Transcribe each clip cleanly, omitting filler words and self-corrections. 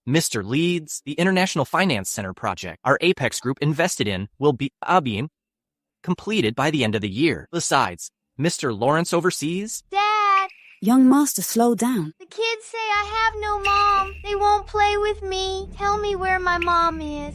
Mr. Leeds, the International Finance Center project our Apex Group invested in will be completed by the end of the year. Besides, Mr. Lawrence oversees. Dad! Young master, slow down. The kids say I have no mom. They won't play with me. Tell me where my mom is.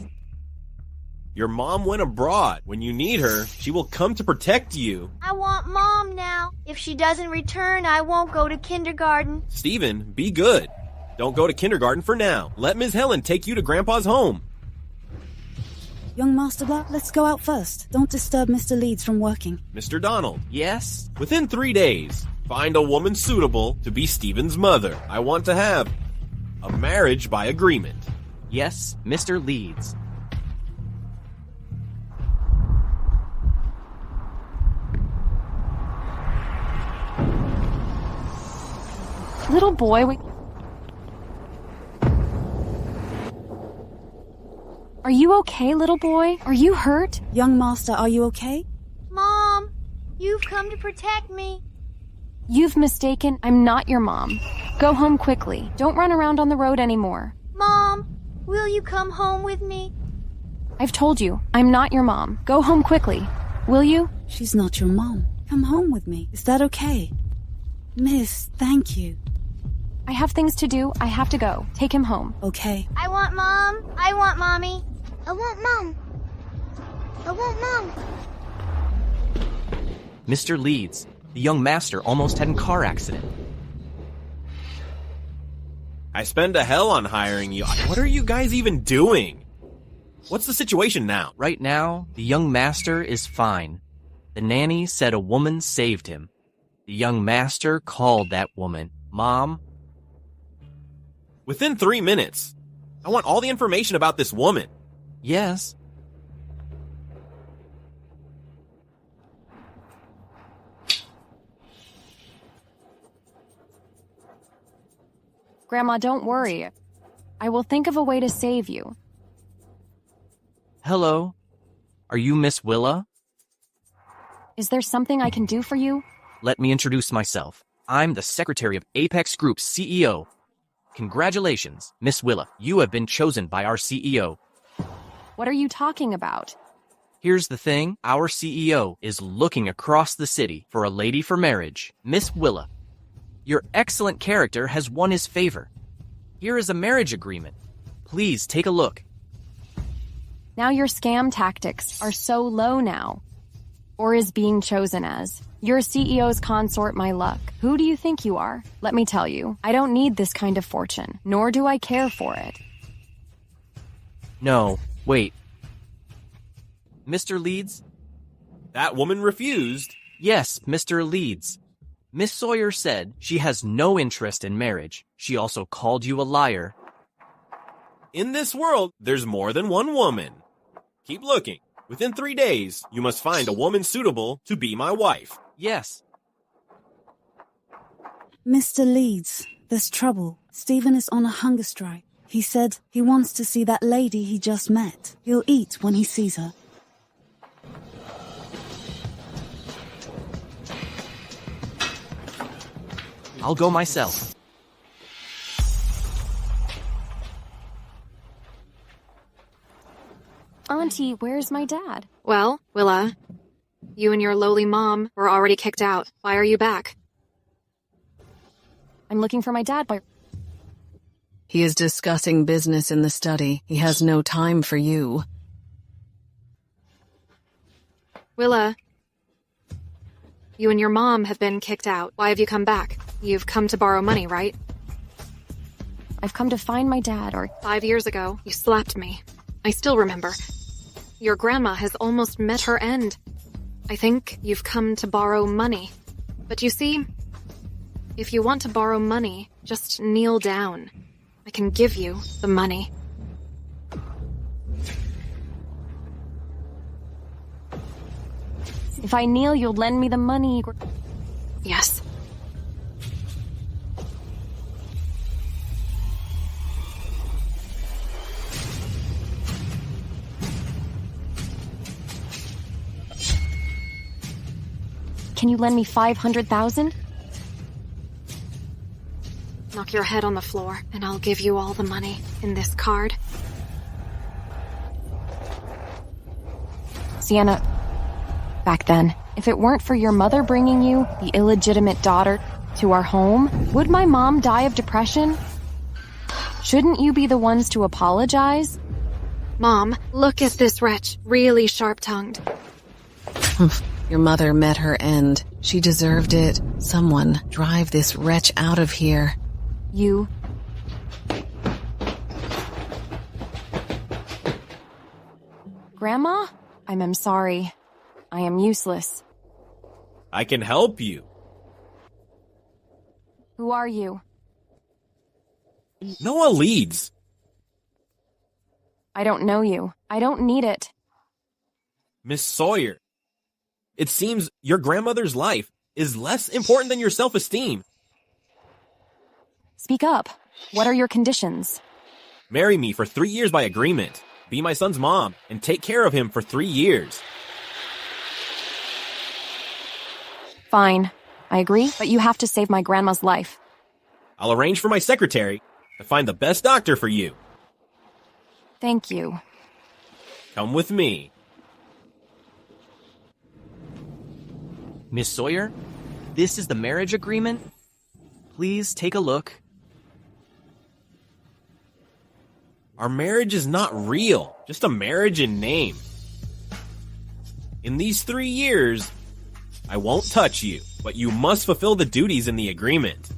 Your mom went abroad. When you need her, she will come to protect you. I want mom now. If she doesn't return, I won't go to kindergarten. Stephen, be good. Don't go to kindergarten for now. Let Ms. Helen take you to Grandpa's home. Young master, let's go out first. Don't disturb Mr. Leeds from working. Mr. Donald, Yes? within 3 days, find a woman suitable to be Stephen's mother. I want to have a marriage by agreement. Yes, Mr. Leeds. Little boy, Are you okay, little boy? Are you hurt? Young master, are you okay? Mom, you've come to protect me. You've mistaken. I'm not your mom. Go home quickly. Don't run around on the road anymore. Mom, will you come home with me? I've told you, I'm not your mom. Go home quickly. Will you? She's not your mom. Come home with me. Is that okay? Miss, thank you. I have things to do. I have to go. Take him home. Okay. I want mom. I want mommy. I want mom. I want mom. Mr. Leeds, the young master almost had a car accident. I spend a hell on hiring you. What are you guys even doing? What's the situation now? Right now, the young master is fine. The nanny said a woman saved him. The young master called that woman Mom. Within 3 minutes. I want all the information about this woman. Yes. Grandma, don't worry. I will think of a way to save you. Hello. Are you Miss Willa? Is there something I can do for you? Let me introduce myself. I'm the secretary of Apex Group's CEO. Congratulations, Miss Willa. You have been chosen by our CEO. What are you talking about? Here's the thing. Our CEO is looking across the city for a lady for marriage. Miss Willa, your excellent character has won his favor. Here is a marriage agreement. Please take a look. Now your scam tactics are so low now. Or is being chosen as. Your CEO's consort my luck. Who do you think you are? Let me tell you, I don't need this kind of fortune, nor do I care for it. No, wait. Mr. Leeds? That woman refused. Yes, Mr. Leeds. Miss Sawyer said she has no interest in marriage. She also called you a liar. In this world, there's more than one woman. Keep looking. Within 3 days, you must find a woman suitable to be my wife. Yes. Mr. Leeds, there's trouble. Stephen is on a hunger strike. He said he wants to see that lady he just met. He'll eat when he sees her. I'll go myself. Auntie, where's my dad? Well, Willa, you and your lowly mom were already kicked out. Why are you back? I'm looking for my dad, but He is discussing business in the study. He has no time for you. Willa, you and your mom have been kicked out. Why have you come back? You've come to borrow money, right? I've come to find my dad, or 5 years ago, you slapped me. I still remember. Your grandma has almost met her end. I think you've come to borrow money. But you see, if you want to borrow money, just kneel down. I can give you the money. if I kneel, you'll lend me the money. Yes. Can you lend me 500,000? Knock your head on the floor, and I'll give you all the money in this card. Sienna, back then, if it weren't for your mother bringing you, the illegitimate daughter, to our home, would my mom die of depression? Shouldn't you be the ones to apologize? Mom, look at this wretch, really sharp-tongued. Your mother met her end. She deserved it. Someone drive this wretch out of here. You. Grandma? I'm sorry. I am useless. I can help you. Who are you? Noah leads. I don't know you. I don't need it. Miss Sawyer. It seems your grandmother's life is less important than your self-esteem. Speak up. What are your conditions? Marry me for 3 years by agreement. Be my son's mom and take care of him for 3 years. Fine. I agree, but you have to save my grandma's life. I'll arrange for my secretary to find the best doctor for you. Thank you. Come with me. Miss Sawyer, this is the marriage agreement. Please take a look. Our marriage is not real, just a marriage in name. In these 3 years, I won't touch you, but you must fulfill the duties in the agreement.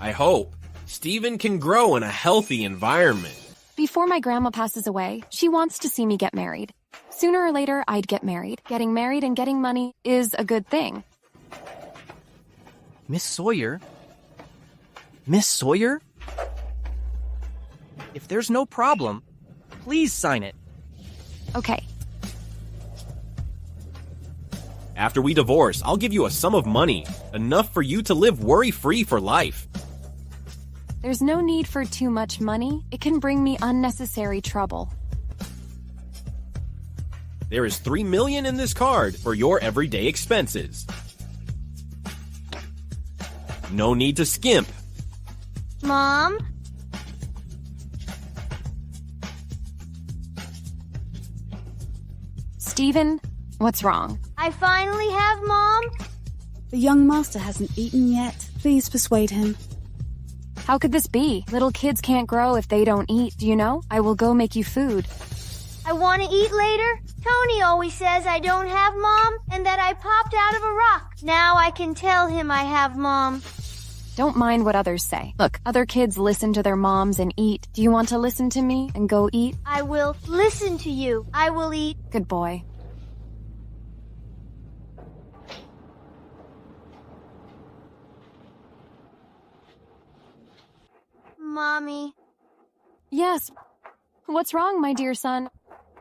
I hope Stephen can grow in a healthy environment. Before my grandma passes away, she wants to see me get married. Sooner or later, I'd get married. Getting married and getting money is a good thing. Miss Sawyer? Miss Sawyer? If there's no problem, please sign it. Okay. After we divorce, I'll give you a sum of money, enough for you to live worry-free for life. There's no need for too much money. It can bring me unnecessary trouble. There is $3 million in this card for your everyday expenses. No need to skimp. Mom? Stephen, what's wrong? I finally have Mom? The young master hasn't eaten yet. Please persuade him. How could this be? Little kids can't grow if they don't eat. Do you know? I will go make you food. I want to eat later? Tony always says I don't have Mom and that I popped out of a rock. Now I can tell him I have Mom. Don't mind what others say. Look, other kids listen to their moms and eat. Do you want to listen to me and go eat? I will listen to you. I will eat. Good boy. Mommy. Yes. What's wrong, my dear son?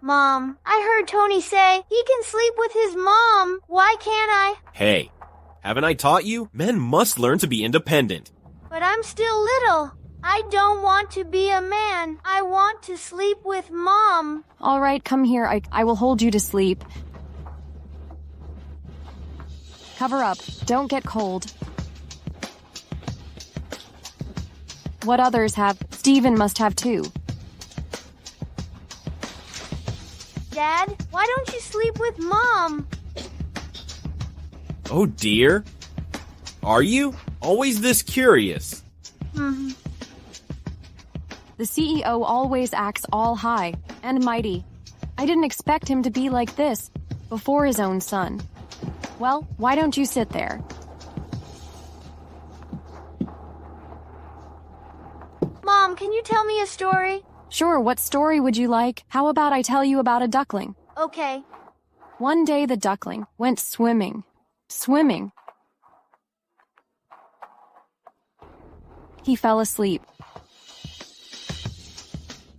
Mom, I heard Tony say he can sleep with his mom. Why can't I? Hey, haven't I taught you? Men must learn to be independent. But I'm still little. I don't want to be a man. I want to sleep with Mom. All right, come here. I will hold you to sleep. Cover up. Don't get cold. What others have, Stephen must have too. Dad, why don't you sleep with Mom? Oh dear. Are you? Always this curious. Hmm. The CEO always acts all high and mighty. I didn't expect him to be like this before his own son. Well, why don't you sit there? Mom, can you tell me a story? Sure, what story would you like? How about I tell you about a duckling? Okay. One day the duckling went swimming. Swimming. He fell asleep.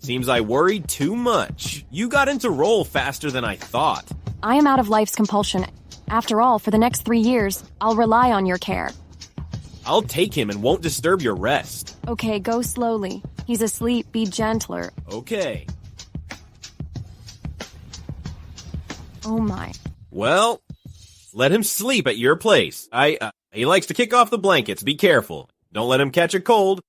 Seems I worried too much. You got into roll faster than I thought. I am out of life's compulsion. After all, for the next 3 years, I'll rely on your care. I'll take him and won't disturb your rest. Okay, go slowly. He's asleep. Be gentler. Okay. Oh my. Well, let him sleep at your place. He likes to kick off the blankets. Be careful. Don't let him catch a cold.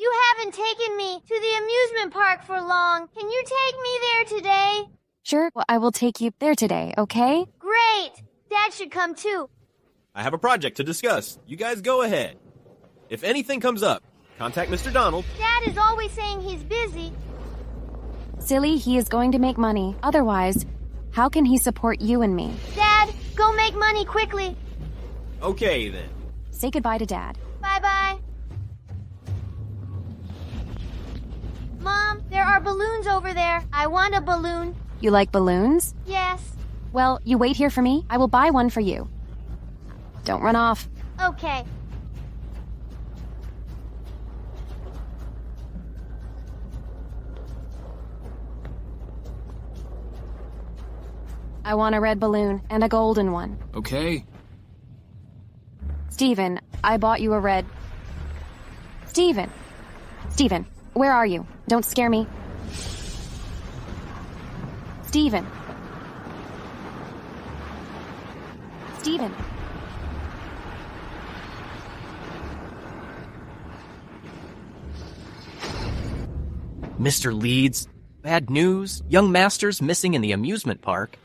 You haven't taken me to the amusement park for long. Can you take me there today? Sure, well, I will take you there today, okay? Great! Dad should come too. I have a project to discuss. You guys go ahead. If anything comes up, contact Mr. Donald. Dad is always saying he's busy. Silly, he is going to make money. Otherwise, how can he support you and me? Dad, go make money quickly. Okay, then. Say goodbye to Dad. Bye-bye. Mom, there are balloons over there. I want a balloon. You like balloons? Yes. Well, you wait here for me. I will buy one for you. Don't run off. Okay. I want a red balloon and a golden one. Okay. Steven, I bought you a red... Steven! Steven, where are you? Don't scare me. Steven! Steven! Mr. Leeds, bad news. Young Master's missing in the amusement park.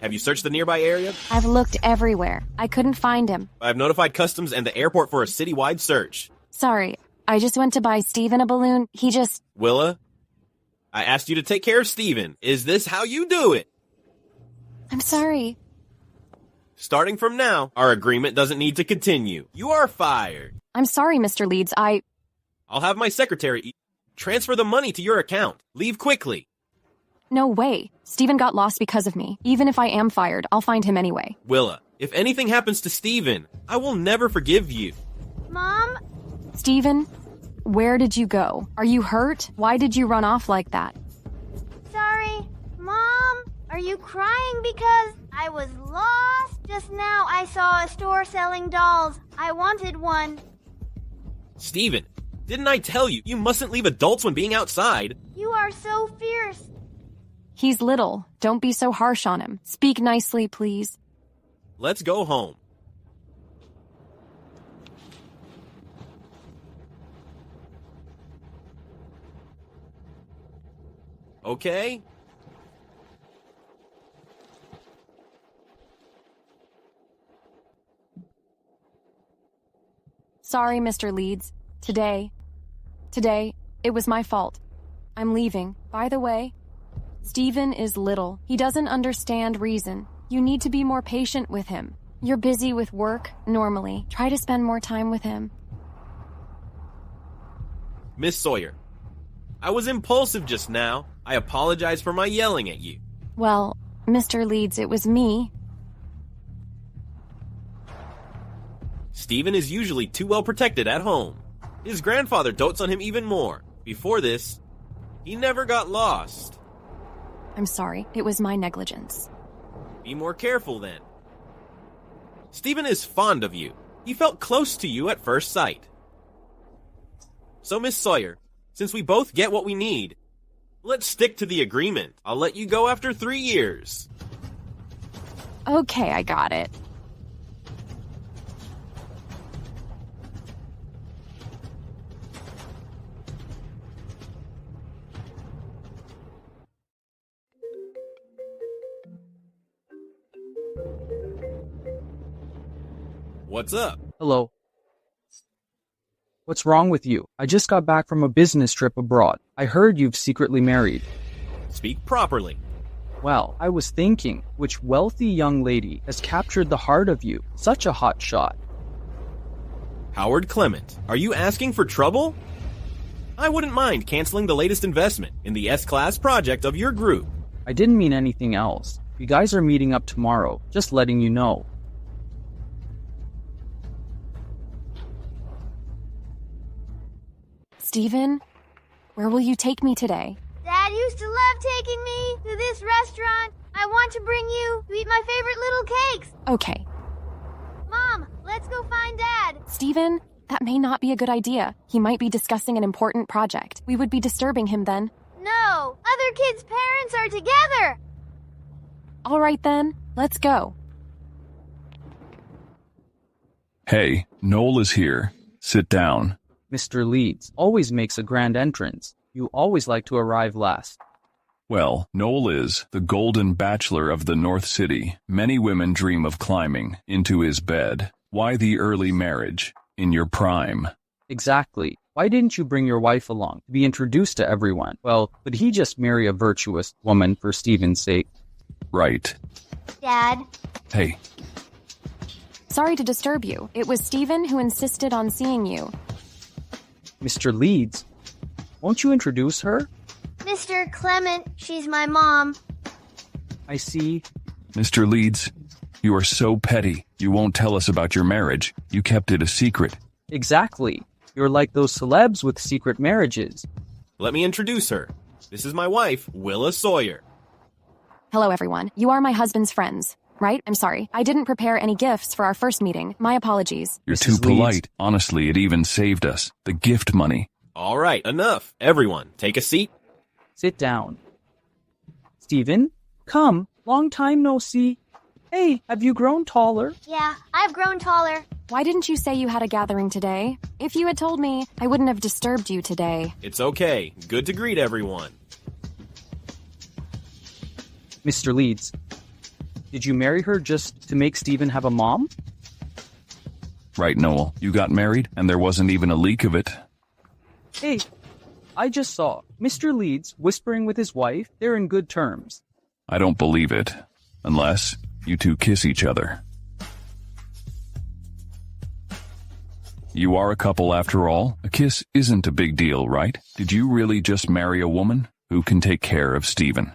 Have you searched the nearby area? I've looked everywhere. I couldn't find him. I've notified Customs and the airport for a citywide search. Sorry, I just went to buy Steven a balloon. He just... Willa, I asked you to take care of Steven. Is this how you do it? I'm sorry. Starting from now, our agreement doesn't need to continue. You are fired. I'm sorry, Mr. Leeds. I'll have my secretary transfer the money to your account. Leave quickly. No way. Steven got lost because of me. Even if I am fired, I'll find him anyway. Willa, if anything happens to Steven, I will never forgive you. Mom? Steven, where did you go? Are you hurt? Why did you run off like that? Sorry. Mom? Are you crying because I was lost? Just now I saw a store selling dolls. I wanted one. Steven, didn't I tell you, you mustn't leave adults when being outside? You are so fierce. He's little. Don't be so harsh on him. Speak nicely, please. Let's go home. Okay? Sorry, Mr. Leeds. Today, it was my fault. I'm leaving. By the way, Steven is little. He doesn't understand reason. You need to be more patient with him. You're busy with work, normally. Try to spend more time with him. Miss Sawyer, I was impulsive just now. I apologize for my yelling at you. Well, Mr. Leeds, it was me. Steven is usually too well protected at home. His grandfather dotes on him even more. Before this, he never got lost. I'm sorry. It was my negligence. Be more careful then. Steven is fond of you. He felt close to you at first sight. So, Miss Sawyer, since we both get what we need, let's stick to the agreement. I'll let you go after 3 years. Okay, I got it. What's up? Hello. What's wrong with you? I just got back from a business trip abroad. I heard you've secretly married. Speak properly. Well, I was thinking, which wealthy young lady has captured the heart of you? Such a hot shot. Howard Clement, are you asking for trouble? I wouldn't mind canceling the latest investment in the S-Class project of your group. I didn't mean anything else. You guys are meeting up tomorrow, just letting you know. Steven, where will you take me today? Dad used to love taking me to this restaurant. I want to bring you to eat my favorite little cakes. Okay. Mom, let's go find Dad. Steven, that may not be a good idea. He might be discussing an important project. We would be disturbing him then. No, other kids' parents are together. All right then, let's go. Hey, Noel is here. Sit down. Mr. Leeds always makes a grand entrance. You always like to arrive last. Well, Noel is the golden bachelor of the North City. Many women dream of climbing into his bed. Why the early marriage? In your prime. Exactly. Why didn't you bring your wife along to be introduced to everyone? Well, could he just marry a virtuous woman for Stephen's sake? Right. Dad. Hey. Sorry to disturb you. It was Stephen who insisted on seeing you. Mr. Leeds, won't you introduce her? Mr. Clement, she's my mom. I see. Mr. Leeds, you are so petty. You won't tell us about your marriage. You kept it a secret. Exactly. You're like those celebs with secret marriages. Let me introduce her. This is my wife, Willa Sawyer. Hello, everyone. You are my husband's friends, right? I'm sorry. I didn't prepare any gifts for our first meeting. My apologies. You're Mrs. too Leeds. polite. Honestly, it even saved us. The gift money. All right, enough. Everyone, take a seat. Sit down. Stephen, come. Long time no see. Hey, have you grown taller? Yeah, I've grown taller. Why didn't you say you had a gathering today? If you had told me, I wouldn't have disturbed you today. It's okay. Good to greet everyone. Mr. Leeds, did you marry her just to make Stephen have a mom? Right, Noel. You got married, and there wasn't even a leak of it. Hey, I just saw Mr. Leeds whispering with his wife. They're in good terms. I don't believe it. Unless you two kiss each other. You are a couple after all. A kiss isn't a big deal, right? Did you really just marry a woman who can take care of Stephen?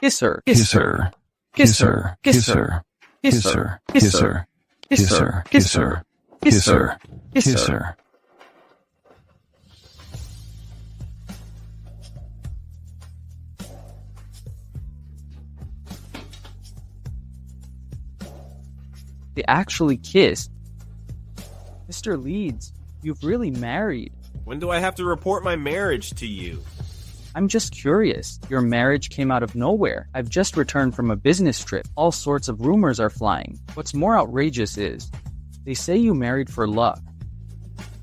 Kiss her. Kiss her. Kiss her. Kiss her. Kiss her. Kiss her. Kiss her. Kiss her. Kiss her. Kiss her. They actually kissed. Mr. Leeds, you've really married. When do I have to report my marriage to you? I'm just curious. Your marriage came out of nowhere. I've just returned from a business trip. All sorts of rumors are flying. What's more outrageous is, they say you married for luck.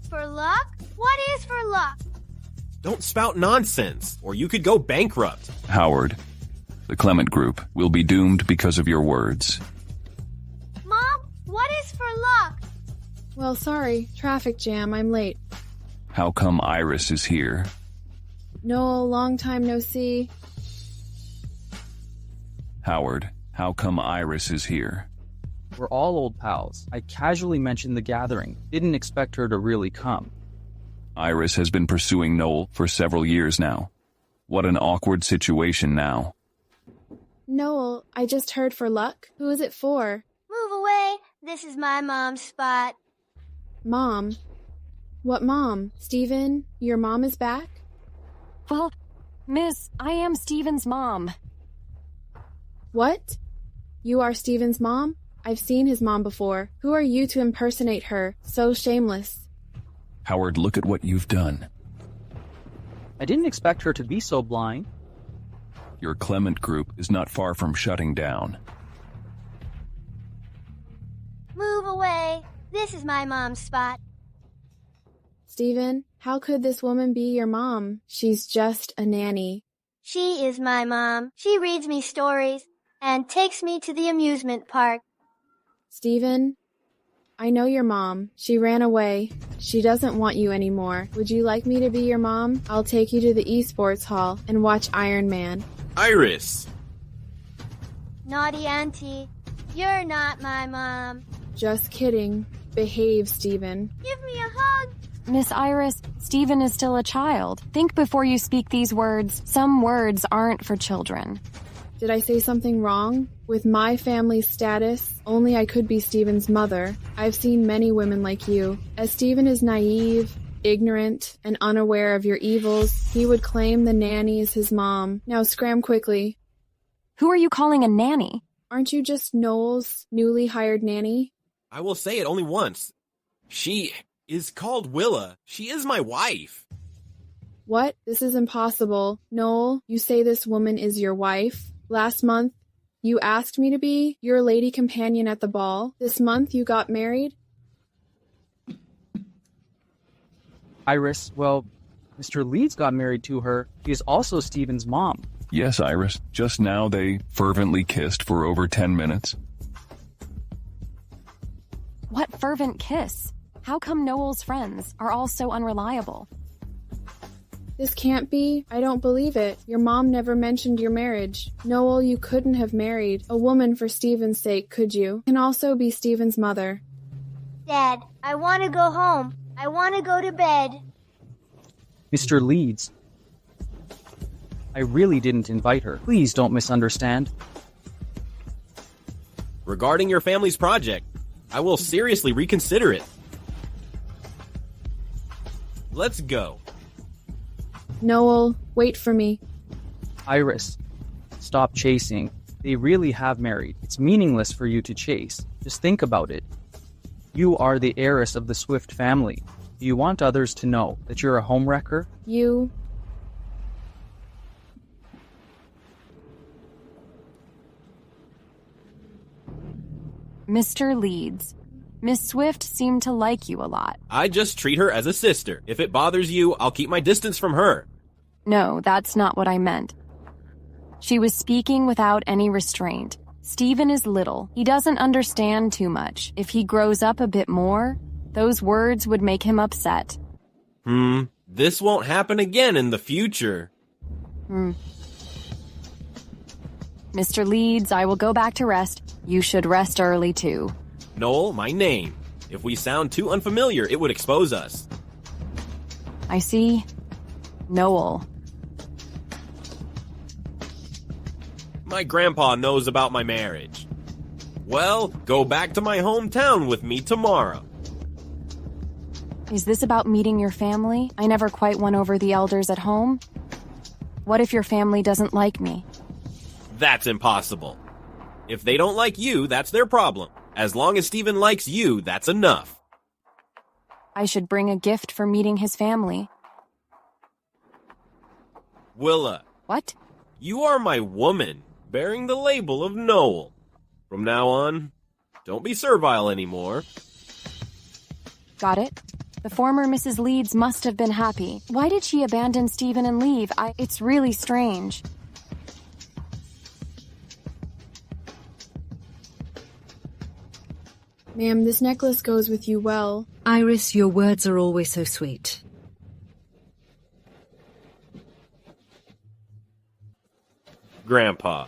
For luck? What is for luck? Don't spout nonsense, or you could go bankrupt. Howard, the Clement Group will be doomed because of your words. Mom, what is for luck? Well, sorry. Traffic jam. I'm late. How come Iris is here? Noel, long time no see. Howard, how come Iris is here? We're all old pals. I casually mentioned the gathering. Didn't expect her to really come. Iris has been pursuing Noel for several years now. What an awkward situation now. Noel, I just heard for luck. Who is it for? Move away. This is my mom's spot. Mom. What mom? Stephen, your mom is back? Well, miss, I am Stephen's mom. What? You are Stephen's mom? I've seen his mom before. Who are you to impersonate her? So shameless. Howard, look at what you've done. I didn't expect her to be so blind. Your Clement Group is not far from shutting down. Move away. This is my mom's spot. Stephen, how could this woman be your mom? She's just a nanny. She is my mom. She reads me stories and takes me to the amusement park. Stephen, I know your mom. She ran away. She doesn't want you anymore. Would you like me to be your mom? I'll take you to the esports hall and watch Iron Man. Iris! Naughty auntie. You're not my mom. Just kidding. Behave, Stephen. Give me a hug. Miss Iris, Stephen is still a child. Think before you speak these words. Some words aren't for children. Did I say something wrong? With my family's status, only I could be Stephen's mother. I've seen many women like you. As Stephen is naive, ignorant, and unaware of your evils, he would claim the nanny is his mom. Now scram quickly. Who are you calling a nanny? Aren't you just Noel's newly hired nanny? I will say it only once. She is called Willa. She is my wife. What? This is impossible. Noel, you say this woman is your wife? Last month, you asked me to be your lady companion at the ball. This month, you got married? Iris, well, Mr. Leeds got married to her. She is also Stephen's mom. Yes, Iris. Just now they fervently kissed for over 10 minutes. What fervent kiss? How come Noel's friends are all so unreliable? This can't be. I don't believe it. Your mom never mentioned your marriage. Noel, you couldn't have married a woman for Stephen's sake, could you? Can also be Stephen's mother. Dad, I want to go home. I want to go to bed. Mr. Leeds, I really didn't invite her. Please don't misunderstand. Regarding your family's project, I will seriously reconsider it. Let's go. Noel, wait for me. Iris, stop chasing. They really have married. It's meaningless for you to chase. Just think about it. You are the heiress of the Swift family. Do you want others to know that you're a homewrecker? You... Mr. Leeds, Miss Swift seemed to like you a lot. I just treat her as a sister. If it bothers you, I'll keep my distance from her. No, that's not what I meant. She was speaking without any restraint. Stephen is little. He doesn't understand too much. If he grows up a bit more, those words would make him upset. This won't happen again in the future. Mr. Leeds, I will go back to rest. You should rest early too. Noel, my name. If we sound too unfamiliar, it would expose us. I see. Noel. My grandpa knows about my marriage. Well, go back to my hometown with me tomorrow. Is this about meeting your family? I never quite won over the elders at home. What if your family doesn't like me? That's impossible. If they don't like you, that's their problem. As long as Stephen likes you, that's enough. I should bring a gift for meeting his family. Willa. What? You are my woman, bearing the label of Noel. From now on, don't be servile anymore. Got it. The former Mrs. Leeds must have been happy. Why did she abandon Stephen and leave? It's really strange. Ma'am, this necklace goes with you well. Iris, your words are always so sweet. Grandpa.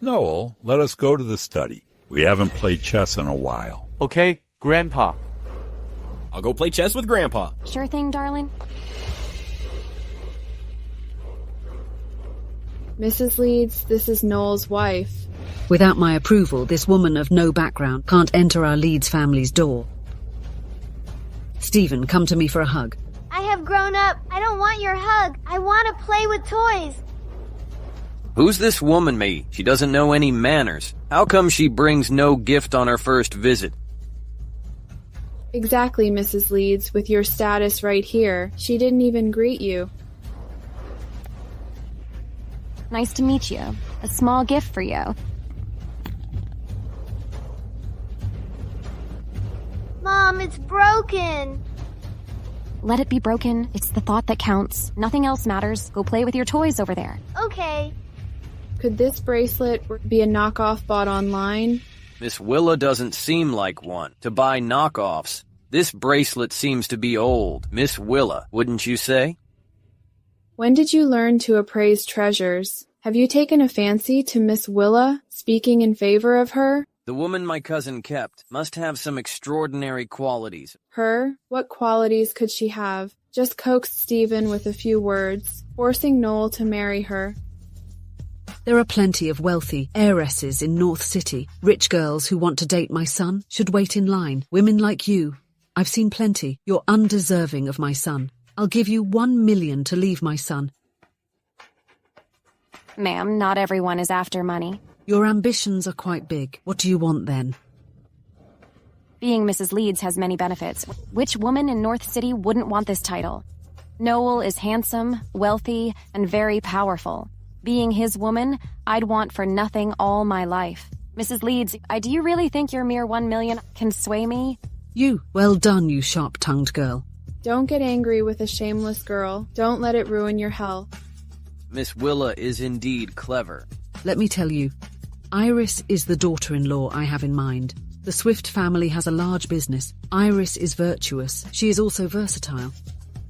Noel, let us go to the study. We haven't played chess in a while. Okay, Grandpa. I'll go play chess with Grandpa. Sure thing, darling. Mrs. Leeds, this is Noel's wife. Without my approval, this woman of no background can't enter our Leeds family's door. Stephen, come to me for a hug. I have grown up. I don't want your hug. I want to play with toys. Who's this woman, me? She doesn't know any manners. How come she brings no gift on her first visit? Exactly, Mrs. Leeds, with your status right here. She didn't even greet you. Nice to meet you. A small gift for you. Mom, it's broken. Let it be broken. It's the thought that counts. Nothing else matters. Go play with your toys over there. Okay. Could this bracelet be a knockoff bought online? Miss Willa doesn't seem like one to buy knockoffs. This bracelet seems to be old. Miss Willa, wouldn't you say? When did you learn to appraise treasures? Have you taken a fancy to Miss Willa, speaking in favor of her? The woman my cousin kept must have some extraordinary qualities. Her? What qualities could she have? Just coaxed Stephen with a few words, forcing Noel to marry her. There are plenty of wealthy heiresses in North City. Rich girls who want to date my son should wait in line. Women like you. I've seen plenty. You're undeserving of my son. I'll give you 1 million to leave my son. Ma'am, not everyone is after money. Your ambitions are quite big. What do you want then? Being Mrs. Leeds has many benefits. Which woman in North City wouldn't want this title? Noel is handsome, wealthy, and very powerful. Being his woman, I'd want for nothing all my life. Mrs. Leeds, do you really think your mere 1 million can sway me? You. Well done, you sharp-tongued girl. Don't get angry with a shameless girl. Don't let it ruin your health. Miss Willa is indeed clever. Let me tell you, Iris is the daughter-in-law I have in mind. The Swift family has a large business. Iris is virtuous. She is also versatile.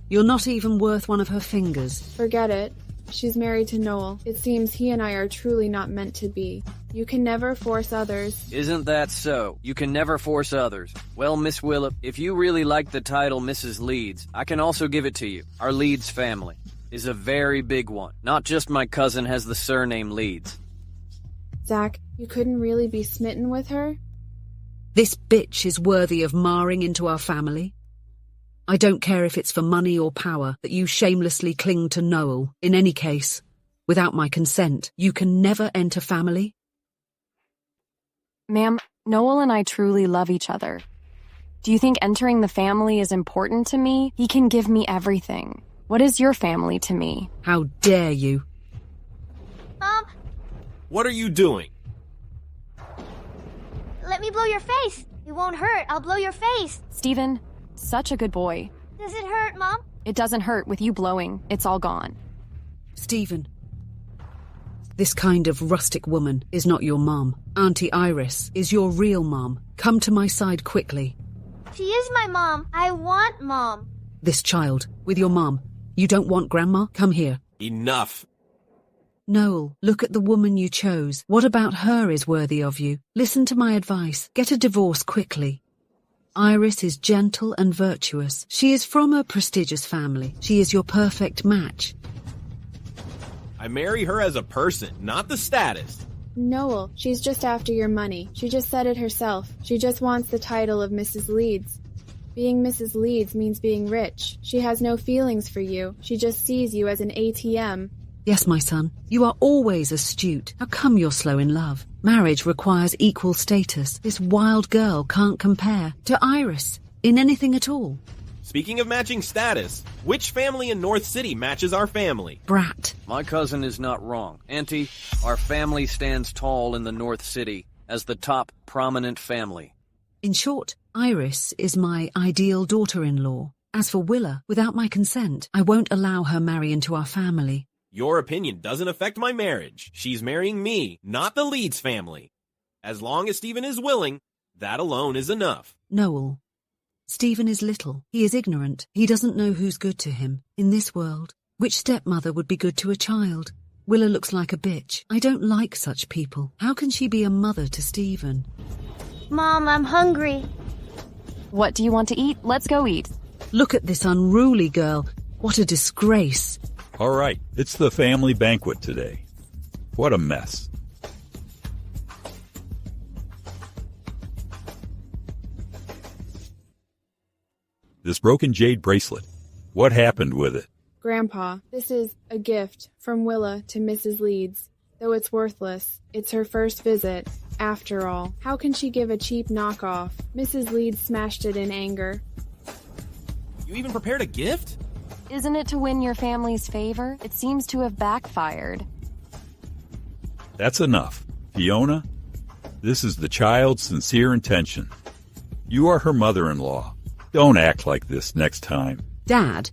You're not even worth one of her fingers. Forget it. She's married to Noel. It seems he and I are truly not meant to be. You can never force others. Isn't that so? You can never force others. Well, Miss Willa, if you really like the title Mrs. Leeds, I can also give it to you. Our Leeds family is a very big one. Not just my cousin has the surname Leeds. Zach, you couldn't really be smitten with her? This bitch is worthy of marring into our family. I don't care if it's for money or power that you shamelessly cling to Noel. In any case, without my consent, you can never enter family. Ma'am, Noel and I truly love each other. Do you think entering the family is important to me? He can give me everything. What is your family to me? How dare you? What are you doing? Let me blow your face. It won't hurt. I'll blow your face. Steven, such a good boy. Does it hurt, Mom? It doesn't hurt with you blowing. It's all gone. Stephen, this kind of rustic woman is not your mom. Auntie Iris is your real mom. Come to my side quickly. She is my mom. I want Mom. This child, with your mom. You don't want Grandma? Come here. Enough. Noel, look at the woman you chose. What about her is worthy of you? Listen to my advice. Get a divorce quickly. Iris is gentle and virtuous. She is from a prestigious family. She is your perfect match. I marry her as a person, not the status. Noel, she's just after your money. She just said it herself. She just wants the title of Mrs. Leeds. Being Mrs. Leeds means being rich. She has no feelings for you. She just sees you as an ATM. Yes, my son, you are always astute. How come you're slow in love? Marriage requires equal status. This wild girl can't compare to Iris in anything at all. Speaking of matching status, which family in North City matches our family? Brat. My cousin is not wrong. Auntie, our family stands tall in the North City as the top prominent family. In short, Iris is my ideal daughter-in-law. As for Willa, without my consent, I won't allow her marry into our family. Your opinion doesn't affect my marriage. She's marrying me, not the Leeds family. As long as Stephen is willing, that alone is enough. Noel, Stephen is little. He is ignorant. He doesn't know who's good to him. In this world, which stepmother would be good to a child? Willa looks like a bitch. I don't like such people. How can she be a mother to Stephen? Mom, I'm hungry. What do you want to eat? Let's go eat. Look at this unruly girl. What a disgrace. All right, it's the family banquet today. What a mess. This broken jade bracelet, what happened with it? Grandpa, this is a gift from Willa to Mrs. Leeds. Though it's worthless, it's her first visit. After all, how can she give a cheap knockoff? Mrs. Leeds smashed it in anger. You even prepared a gift? Isn't it to win your family's favor? It seems to have backfired. That's enough. Fiona, this is the child's sincere intention. You are her mother-in-law. Don't act like this next time. Dad,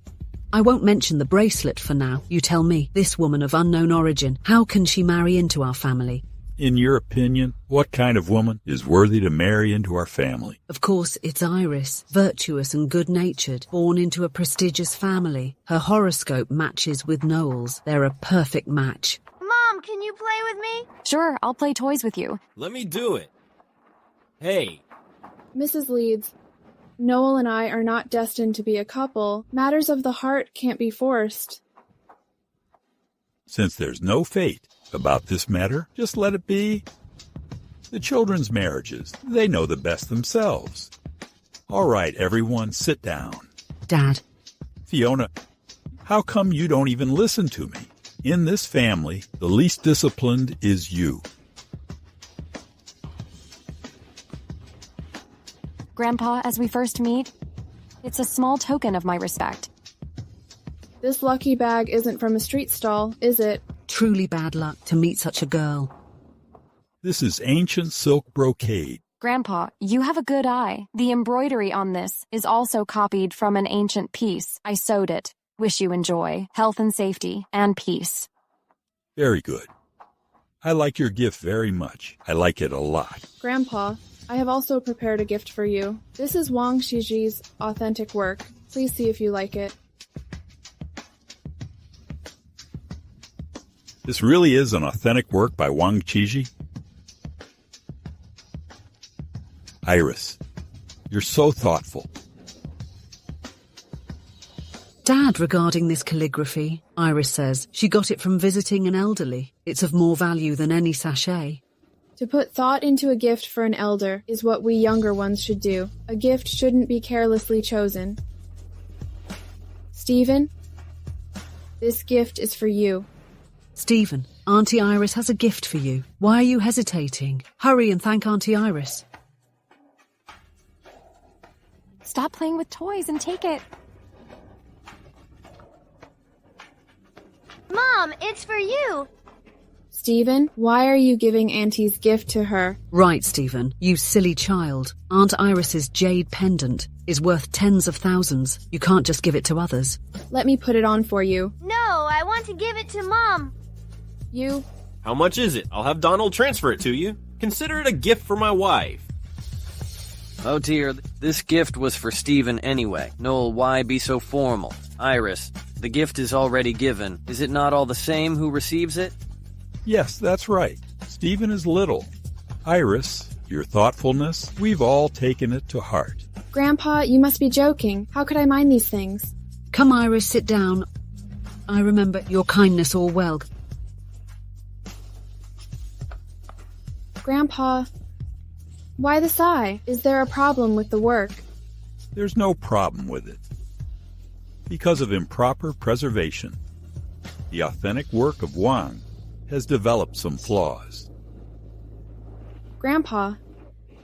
I won't mention the bracelet for now. You tell me, this woman of unknown origin, how can she marry into our family? In your opinion, what kind of woman is worthy to marry into our family? Of course, it's Iris, virtuous and good-natured, born into a prestigious family. Her horoscope matches with Noel's. They're a perfect match. Mom, can you play with me? Sure, I'll play toys with you. Let me do it. Hey. Mrs. Leeds, Noel and I are not destined to be a couple. Matters of the heart can't be forced. Since there's no fate about this matter, just let it be. The children's marriages, they know the best themselves. All right, everyone, sit down. Dad. Fiona, how come you don't even listen to me? In this family, the least disciplined is you. Grandpa, as we first meet, it's a small token of my respect. This lucky bag isn't from a street stall, is it? Truly bad luck to meet such a girl. This is ancient silk brocade. Grandpa, you have a good eye. The embroidery on this is also copied from an ancient piece. I sewed it. Wish you enjoy. Health and safety, and peace. Very good. I like your gift very much. I like it a lot. Grandpa, I have also prepared a gift for you. This is Wang Shiji's authentic work. Please see if you like it. This really is an authentic work by Wang Qiji? Iris, you're so thoughtful. Dad, regarding this calligraphy, Iris says she got it from visiting an elderly. It's of more value than any sachet. To put thought into a gift for an elder is what we younger ones should do. A gift shouldn't be carelessly chosen. Stephen, this gift is for you. Stephen, Auntie Iris has a gift for you. Why are you hesitating? Hurry and thank Auntie Iris. Stop playing with toys and take it. Mom, it's for you. Stephen, why are you giving Auntie's gift to her? Right, Stephen, you silly child. Aunt Iris's jade pendant is worth tens of thousands. You can't just give it to others. Let me put it on for you. No, I want to give it to Mom. You? How much is it? I'll have Donald transfer it to you. Consider it a gift for my wife. Oh dear, this gift was for Stephen anyway. Noel, why be so formal? Iris, the gift is already given. Is it not all the same who receives it? Yes, that's right. Stephen is little. Iris, your thoughtfulness, we've all taken it to heart. Grandpa, you must be joking. How could I mind these things? Come, Iris, sit down. I remember your kindness all well. Grandpa, why the sigh? Is there a problem with the work? There's no problem with it. Because of improper preservation, the authentic work of Wang has developed some flaws. Grandpa,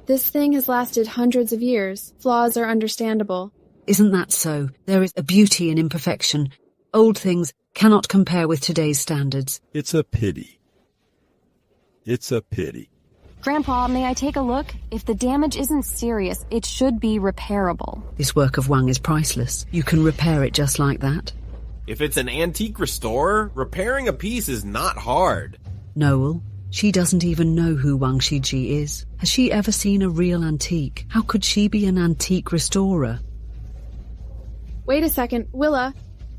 this thing has lasted hundreds of years. Flaws are understandable. Isn't that so? There is a beauty in imperfection. Old things cannot compare with today's standards. It's a pity. It's a pity. Grandpa, may I take a look? If the damage isn't serious, it should be repairable. This work of Wang is priceless. You can repair it just like that. If it's an antique restorer, repairing a piece is not hard. Noel, she doesn't even know who Wang Shiji is. Has she ever seen a real antique? How could she be an antique restorer? Wait a second, Willa.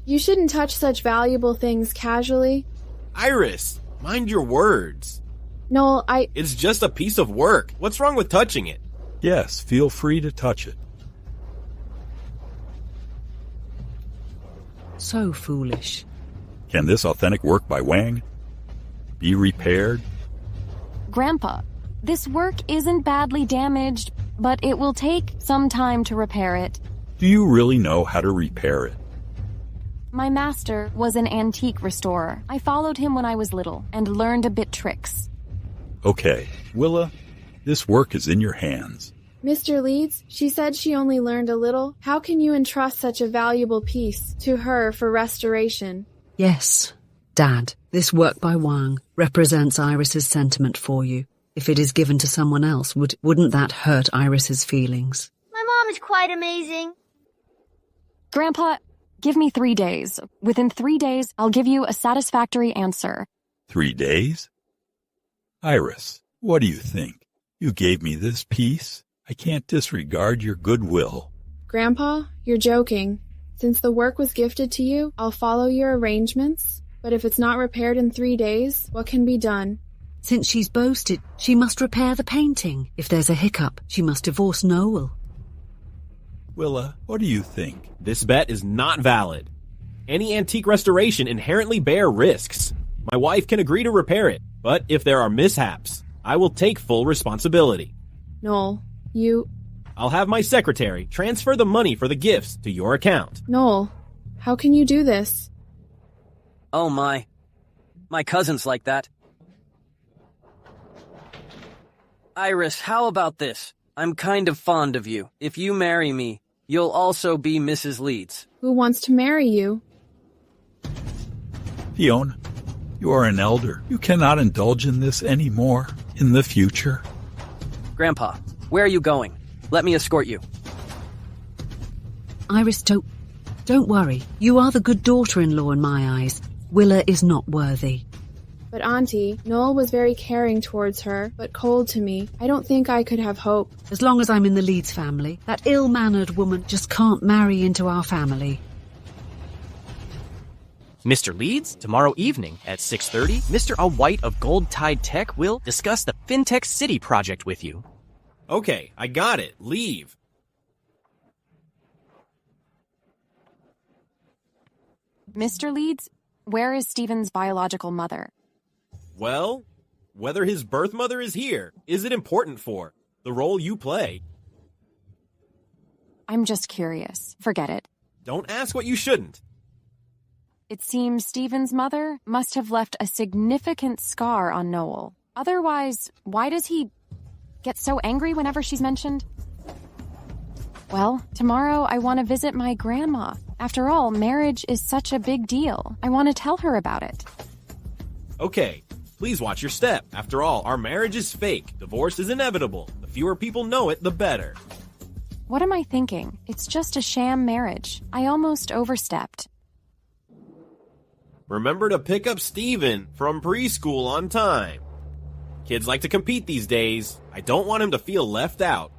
You shouldn't touch such valuable things casually. Iris, mind your words. Noel, It's just a piece of work. What's wrong with touching it? Yes, feel free to touch it. So foolish. Can this authentic work by Wang be repaired? Grandpa, this work isn't badly damaged, but it will take some time to repair it. Do you really know how to repair it? My master was an antique restorer. I followed him when I was little and learned a bit tricks. Okay, Willa, this work is in your hands. Mr. Leeds, she said she only learned a little. How can you entrust such a valuable piece to her for restoration? Yes, Dad, this work by Wang represents Iris's sentiment for you. If it is given to someone else, wouldn't that hurt Iris's feelings? My mom is quite amazing. Grandpa, give me 3 days. Within 3 days, I'll give you a satisfactory answer. 3 days? Iris, what do you think? You gave me this piece. I can't disregard your goodwill. Grandpa, you're joking. Since the work was gifted to you, I'll follow your arrangements. But if it's not repaired in 3 days, what can be done? Since she's boasted, she must repair the painting. If there's a hiccup, she must divorce Noel. Willa, what do you think? This bet is not valid. Any antique restoration inherently bear risks. My wife can agree to repair it, but if there are mishaps, I will take full responsibility. Noel, I'll have my secretary transfer the money for the gifts to your account. Noel, how can you do this? Oh my cousin's like that. Iris, how about this? I'm kind of fond of you. If you marry me, you'll also be Mrs. Leeds. Who wants to marry you? Fiona, you are an elder. You cannot indulge in this anymore in the future. Grandpa, Where are you going? Let me escort you. Iris, don't worry. You are the good daughter-in-law in my eyes. Willa is not worthy. But Auntie, Noel was very caring towards her, but cold to me. I don't think I could have hope. As long as I'm in the Leeds family, that ill-mannered woman just can't marry into our family. Mr. Leeds, tomorrow evening at 6:30, Mr. A. White of Gold Tide Tech will discuss the FinTech City project with you. Okay, I got it. Leave. Mr. Leeds, where is Stephen's biological mother? Well, whether his birth mother is here isn't important for the role you play. I'm just curious. Forget it. Don't ask what you shouldn't. It seems Stephen's mother must have left a significant scar on Noel. Otherwise, why does he get so angry whenever she's mentioned? Well, tomorrow I want to visit my grandma. After all, marriage is such a big deal. I want to tell her about it. Okay, please watch your step. After all, our marriage is fake. Divorce is inevitable. The fewer people know it, the better. What am I thinking? It's just a sham marriage. I almost overstepped. Remember to pick up Steven from preschool on time. Kids like to compete these days. I don't want him to feel left out.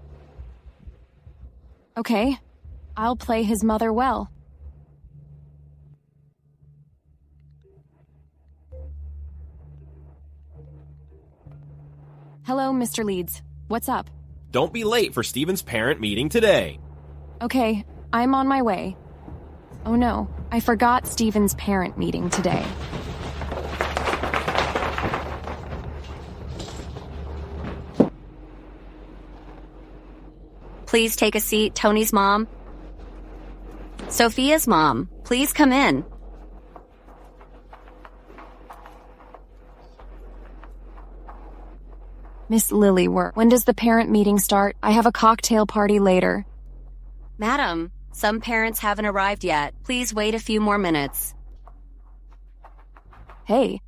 Okay, I'll play his mother well. Hello, Mr. Leeds. What's up? Don't be late for Steven's parent meeting today. Okay, I'm on my way. Oh no, I forgot Stephen's parent meeting today. Please take a seat, Tony's mom. Sophia's mom, please come in. Miss Lily, when does the parent meeting start? I have a cocktail party later. Madam, some parents haven't arrived yet. Please wait a few more minutes. Hey,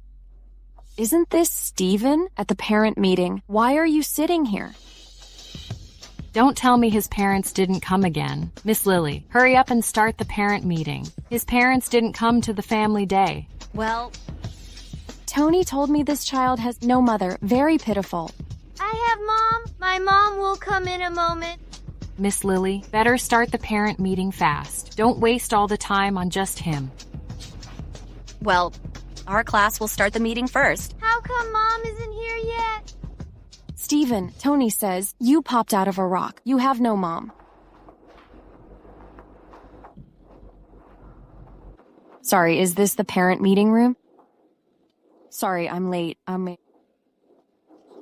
isn't this Stephen at the parent meeting? Why are you sitting here? Don't tell me his parents didn't come again. Miss Lily, hurry up and start the parent meeting. His parents didn't come to the family day. Well, Tony told me this child has no mother. Very pitiful. I have Mom. My mom will come in a moment. Miss Lily, better start the parent meeting fast. Don't waste all the time on just him. well, our class will start the meeting first. How come Mom isn't here yet? Stephen, Tony says, you popped out of a rock. You have no mom. Sorry, is this the parent meeting room? Sorry, I'm late.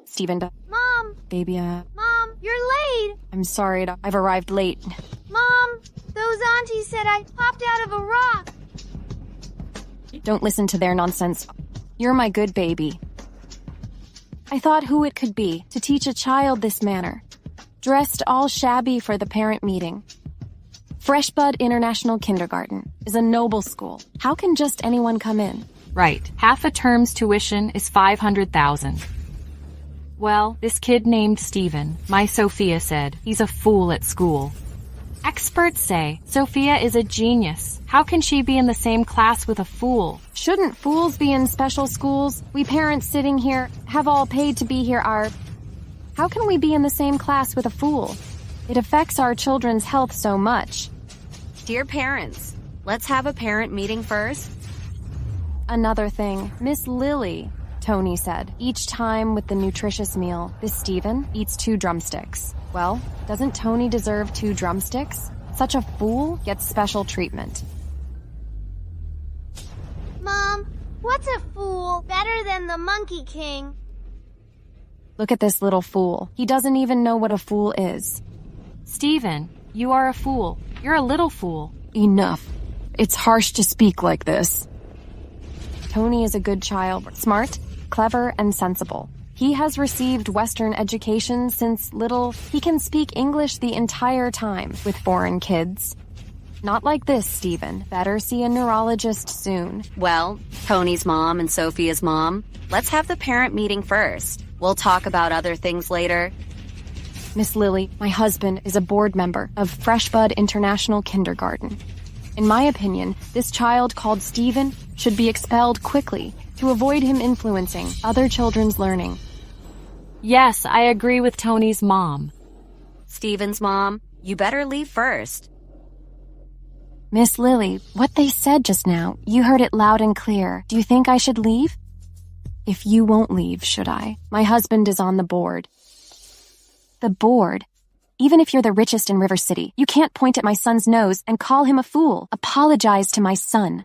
Stephen, Mom! Baby, Mom, you're late! I'm sorry, I've arrived late. Mom, those aunties said I popped out of a rock. Don't listen to their nonsense. You're my good baby. I thought who it could be to teach a child this manner. Dressed all shabby for the parent meeting. Freshbud International Kindergarten is a noble school. How can just anyone come in? Right. Half a term's tuition is $500,000. Well, this kid named Stephen, my Sophia said, he's a fool at school. Experts say Sophia is a genius. How can she be in the same class with a fool? Shouldn't fools be in special schools? We parents sitting here have all paid to be here are... How can we be in the same class with a fool? It affects our children's health so much. Dear parents, let's have a parent meeting first. Another thing, Miss Lily, Tony said, each time with the nutritious meal, this Stephen eats 2 drumsticks. Well, doesn't Tony deserve 2 drumsticks? Such a fool gets special treatment. Mom, what's a fool better than the Monkey King? Look at this little fool. He doesn't even know what a fool is. Stephen, you are a fool. You're a little fool. Enough. It's harsh to speak like this. Tony is a good child, smart, clever, and sensible. He has received Western education since little. He can speak English the entire time with foreign kids. Not like this, Stephen. Better see a neurologist soon. Well, Tony's mom and Sophia's mom, let's have the parent meeting first. We'll talk about other things later. Miss Lily, my husband is a board member of Freshbud International Kindergarten. In my opinion, this child called Steven should be expelled quickly to avoid him influencing other children's learning. Yes, I agree with Tony's mom. Steven's mom, you better leave first. Miss Lily, what they said just now, you heard it loud and clear. Do you think I should leave? If you won't leave, should I? My husband is on the board. The board? Even if you're the richest in River City, you can't point at my son's nose and call him a fool. Apologize to my son.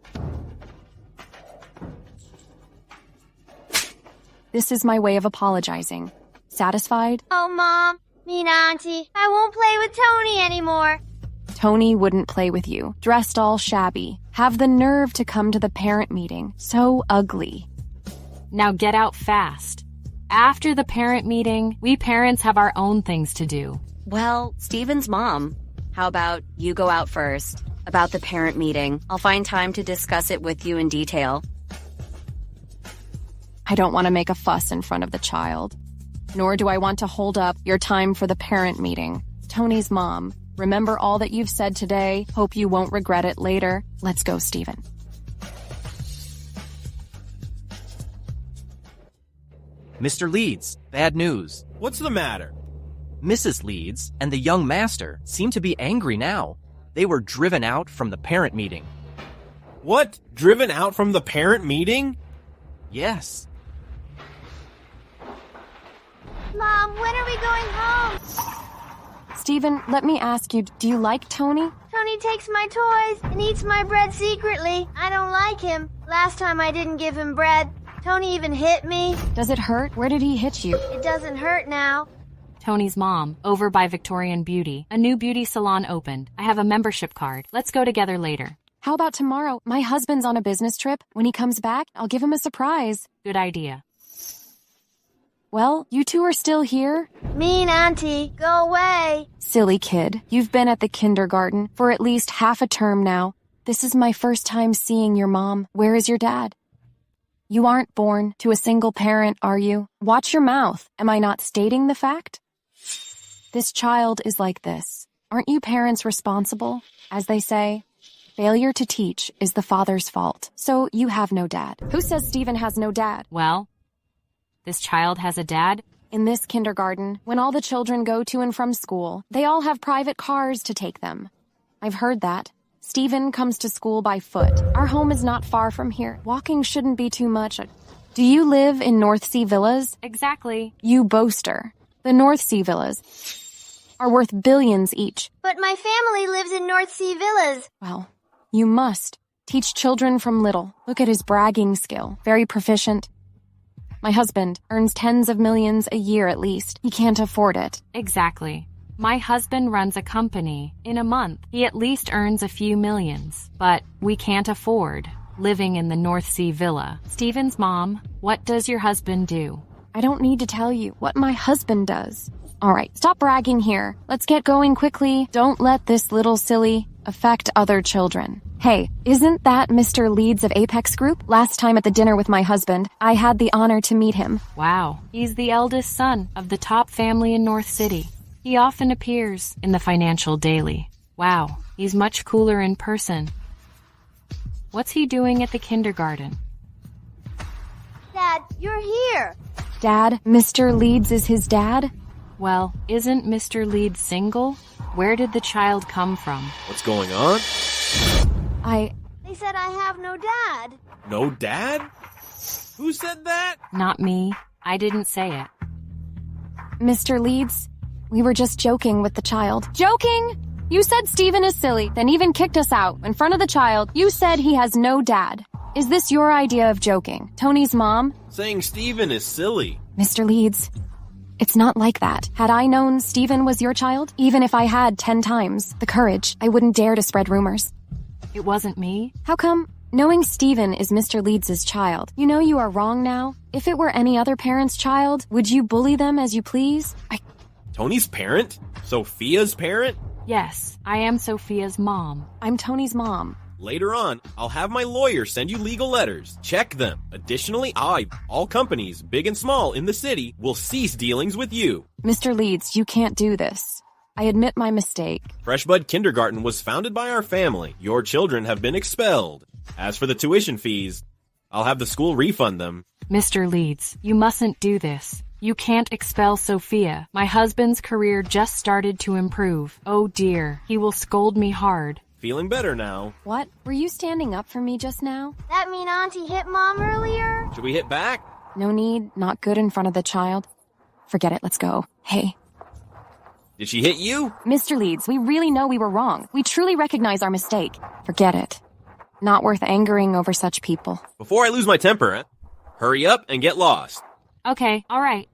This is my way of apologizing. Satisfied? Oh, Mom, mean auntie, I won't play with Tony anymore. Tony wouldn't play with you. Dressed all shabby. Have the nerve to come to the parent meeting. So ugly. Now get out fast. After the parent meeting, we parents have our own things to do. Well, Steven's mom, how about you go out first? About the parent meeting. I'll find time to discuss it with you in detail. I don't want to make a fuss in front of the child. Nor do I want to hold up your time for the parent meeting. Tony's mom, remember all that you've said today. Hope you won't regret it later. Let's go, Steven. Mr. Leeds, bad news. What's the matter? Mrs. Leeds and the young master seem to be angry now. They were driven out from the parent meeting. What? Driven out from the parent meeting? Yes. Mom, when are we going home? Steven, let me ask you, do you like Tony? Tony takes my toys and eats my bread secretly. I don't like him. Last time I didn't give him bread. Tony even hit me. Does it hurt? Where did he hit you? It doesn't hurt now. Tony's mom, over by Victorian Beauty. A new beauty salon opened. I have a membership card. Let's go together later. How about tomorrow? My husband's on a business trip. When he comes back, I'll give him a surprise. Good idea. Well, you two are still here? Mean auntie, go away. Silly kid. You've been at the kindergarten for at least half a term now. This is my first time seeing your mom. Where is your dad? You aren't born to a single parent, are you? Watch your mouth. Am I not stating the fact? This child is like this. Aren't you parents responsible? As they say, failure to teach is the father's fault. So you have no dad. Who says Steven has no dad? Well, this child has a dad? In this kindergarten, when all the children go to and from school, they all have private cars to take them. I've heard that. Steven comes to school by foot. Our home is not far from here. Walking shouldn't be too much. Do you live in North Sea Villas? Exactly. You boaster. The North Sea Villas are worth billions each. But my family lives in North Sea Villas. Well, you must. Teach children from little. Look at his bragging skill. Very proficient. My husband earns tens of millions a year at least. He can't afford it. Exactly. My husband runs a company. In a month, he at least earns a few millions. But we can't afford living in the North Sea Villa. Steven's mom, what does your husband do? I don't need to tell you what my husband does. All right, stop bragging here. Let's get going quickly. Don't let this little silly affect other children. Hey, isn't that Mr. Leeds of Apex Group? Last time at the dinner with my husband, I had the honor to meet him. Wow, he's the eldest son of the top family in North City. He often appears in the Financial Daily. Wow, he's much cooler in person. What's he doing at the kindergarten? Dad, you're here. Dad, Mr. Leeds is his dad? Well, isn't Mr. Leeds single? Where did the child come from? What's going on? They said I have no dad. No dad? Who said that? Not me. I didn't say it. Mr. Leeds, we were just joking with the child. Joking? You said Steven is silly, then even kicked us out in front of the child. You said he has no dad. Is this your idea of joking? Tony's mom? Saying Steven is silly. Mr. Leeds, it's not like that. Had I known Steven was your child, even if I had 10 times the courage, I wouldn't dare to spread rumors. It wasn't me. How come? Knowing Steven is Mr. Leeds' child, you know you are wrong now? If it were any other parent's child, would you bully them as you please? Tony's parent? Sophia's parent? Yes, I am Sophia's mom. I'm Tony's mom. Later on, I'll have my lawyer send you legal letters. Check them. Additionally, all companies, big and small, in the city will cease dealings with you. Mr. Leeds, you can't do this. I admit my mistake. Freshbud Kindergarten was founded by our family. Your children have been expelled. As for the tuition fees, I'll have the school refund them. Mr. Leeds, you mustn't do this. You can't expel Sophia. My husband's career just started to improve. Oh dear, he will scold me hard. Feeling better now. What? Were you standing up for me just now? That mean Auntie hit Mom earlier? Should we hit back? No need. Not good in front of the child. Forget it. Let's go. Hey. Did she hit you? Mr. Leeds, we really know we were wrong. We truly recognize our mistake. Forget it. Not worth angering over such people. Before I lose my temper, hurry up and get lost. Okay, all right.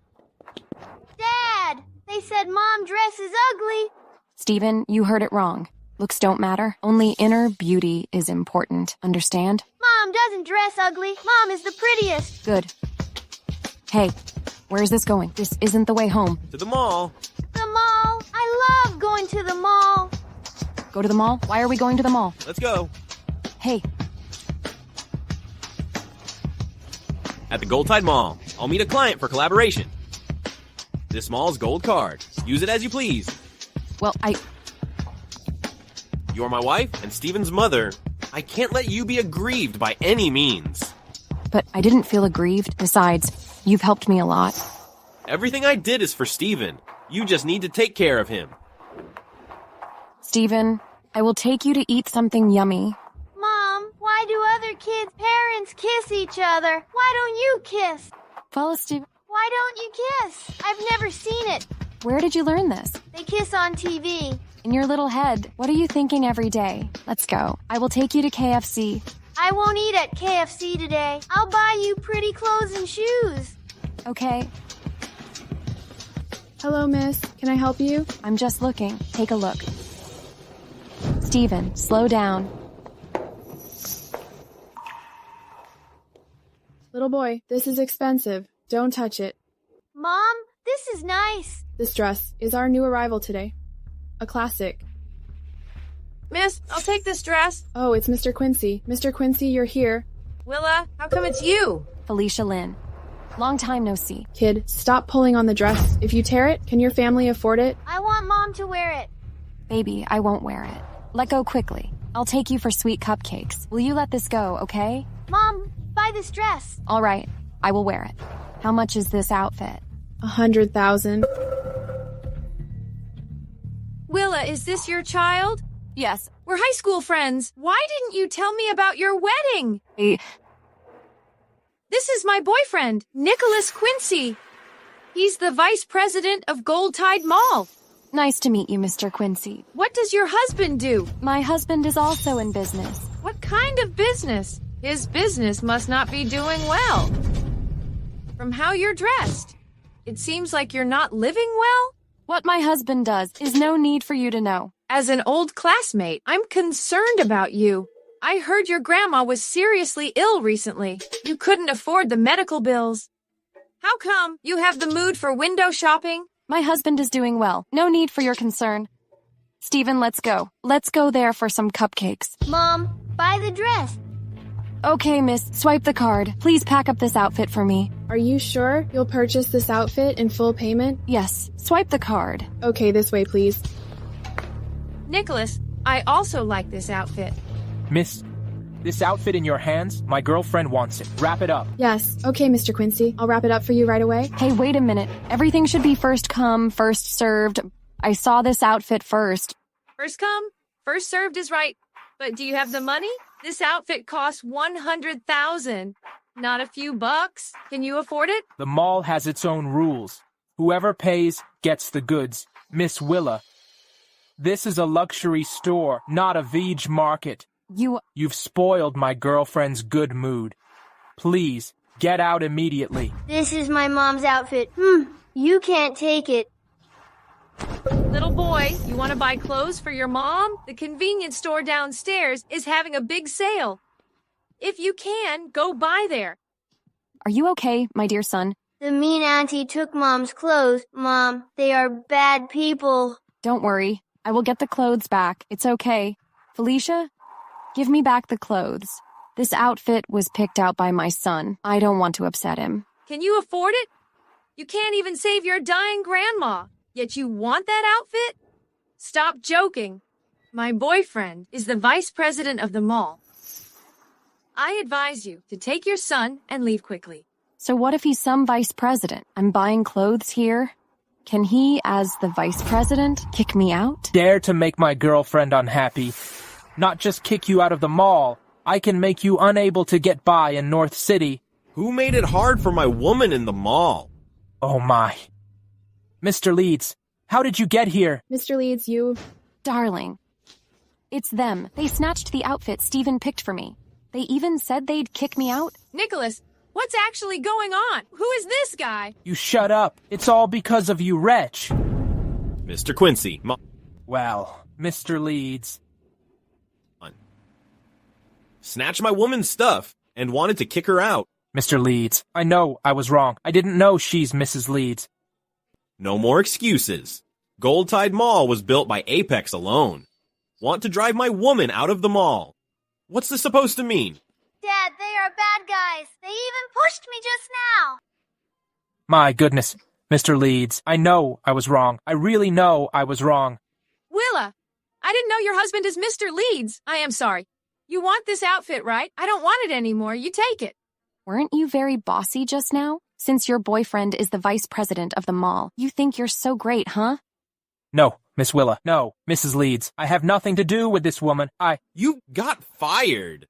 Dad! They said Mom dresses ugly. Stephen, you heard it wrong. Looks don't matter. Only inner beauty is important. Understand? Mom doesn't dress ugly. Mom is the prettiest. Good. Hey, where's this going? This isn't the way home. To the mall. The mall. I love going to the mall. Go to the mall? Why are we going to the mall? Let's go. Hey. At the Gold Tide Mall, I'll meet a client for collaboration. This mall's gold card. Use it as you please. Well, You're my wife and Stephen's mother. I can't let you be aggrieved by any means. But I didn't feel aggrieved. Besides, you've helped me a lot. Everything I did is for Stephen. You just need to take care of him. Stephen, I will take you to eat something yummy. Mom, why do other kids' parents kiss each other? Why don't you kiss? Follow Stephen. Why don't you kiss? I've never seen it. Where did you learn this? They kiss on TV. In your little head. What are you thinking every day? Let's go. I will take you to KFC. I won't eat at KFC today. I'll buy you pretty clothes and shoes. Okay. Hello, miss. Can I help you? I'm just looking. Take a look. Stephen, slow down. Little boy, this is expensive. Don't touch it. Mom, this is nice. This dress is our new arrival today. A classic. Miss, I'll take this dress. Oh, it's Mr. Quincy. Mr. Quincy, you're here. Willa, how come it's you? Felicia Lynn. Long time no see. Kid, stop pulling on the dress. If you tear it, can your family afford it? I want Mom to wear it. Baby, I won't wear it. Let go quickly. I'll take you for sweet cupcakes. Will you let this go, okay? Mom, buy this dress. All right, I will wear it. How much is this outfit? 100,000. Willa, is this your child? Yes. We're high school friends. Why didn't you tell me about your wedding? This is my boyfriend, Nicholas Quincy. He's the vice president of Gold Tide Mall. Nice to meet you, Mr. Quincy. What does your husband do? My husband is also in business. What kind of business? His business must not be doing well. From how you're dressed, it seems like you're not living well. What my husband does is no need for you to know. As an old classmate, I'm concerned about you. I heard your grandma was seriously ill recently. You couldn't afford the medical bills. How come you have the mood for window shopping? My husband is doing well. No need for your concern. Stephen, let's go. Let's go there for some cupcakes. Mom, buy the dress. Okay, miss. Swipe the card. Please pack up this outfit for me. Are you sure you'll purchase this outfit in full payment? Yes. Swipe the card. Okay, this way, please. Nicholas, I also like this outfit. Miss, this outfit in your hands, my girlfriend wants it. Wrap it up. Yes. Okay, Mr. Quincy. I'll wrap it up for you right away. Hey, wait a minute. Everything should be first come, first served. I saw this outfit first. First come, first served is right. But do you have the money? This outfit costs $100,000. Not a few bucks. Can you afford it? The mall has its own rules. Whoever pays gets the goods. Miss Willa, this is a luxury store, not a veg market. You've spoiled my girlfriend's good mood. Please, get out immediately. This is my mom's outfit. You can't take it. Little boy, you want to buy clothes for your mom? The convenience store downstairs is having a big sale. If you can, go by there. Are you okay, my dear son? The mean auntie took Mom's clothes. Mom, they are bad people. Don't worry. I will get the clothes back. It's okay. Felicia? Give me back the clothes. This outfit was picked out by my son. I don't want to upset him. Can you afford it? You can't even save your dying grandma, yet you want that outfit? Stop joking. My boyfriend is the vice president of the mall. I advise you to take your son and leave quickly. So what if he's some vice president? I'm buying clothes here. Can he, as the vice president, kick me out? Dare to make my girlfriend unhappy. Not just kick you out of the mall. I can make you unable to get by in North City. Who made it hard for my woman in the mall? Oh my. Mr. Leeds, how did you get here? Mr. Leeds, you... Darling. It's them. They snatched the outfit Steven picked for me. They even said they'd kick me out. Nicholas, what's actually going on? Who is this guy? You shut up. It's all because of you, wretch. Mr. Quincy. Well, Mr. Leeds. Snatched my woman's stuff and wanted to kick her out. Mr. Leeds, I know I was wrong. I didn't know she's Mrs. Leeds. No more excuses. Gold Tide Mall was built by Apex alone. Want to drive my woman out of the mall. What's this supposed to mean? Dad, they are bad guys. They even pushed me just now. My goodness, Mr. Leeds, I know I was wrong. I really know I was wrong. Willa, I didn't know your husband is Mr. Leeds. I am sorry. You want this outfit, right? I don't want it anymore. You take it. Weren't you very bossy just now? Since your boyfriend is the vice president of the mall, you think you're so great, huh? No, Miss Willa. No, Mrs. Leeds. I have nothing to do with this woman. You got fired.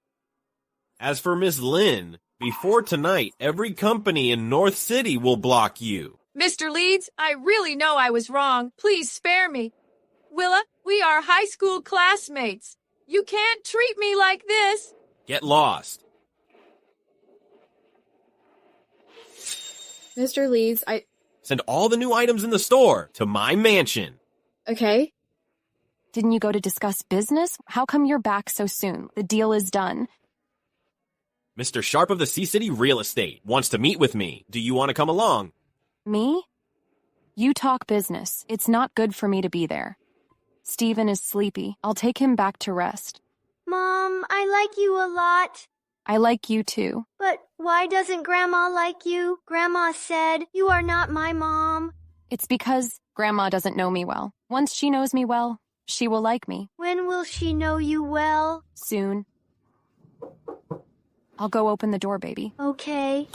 As for Miss Lynn, before tonight, every company in North City will block you. Mr. Leeds, I really know I was wrong. Please spare me. Willa, we are high school classmates. You can't treat me like this. Get lost. Mr. Leeds, Send all the new items in the store to my mansion. Okay. Didn't you go to discuss business? How come you're back so soon? The deal is done. Mr. Sharp of the Sea City Real Estate wants to meet with me. Do you want to come along? Me? You talk business. It's not good for me to be there. Steven is sleepy. I'll take him back to rest. Mom, I like you a lot. I like you too. But why doesn't Grandma like you? Grandma said, you are not my mom. It's because Grandma doesn't know me well. Once she knows me well, she will like me. When will she know you well? Soon. I'll go open the door, baby. Okay.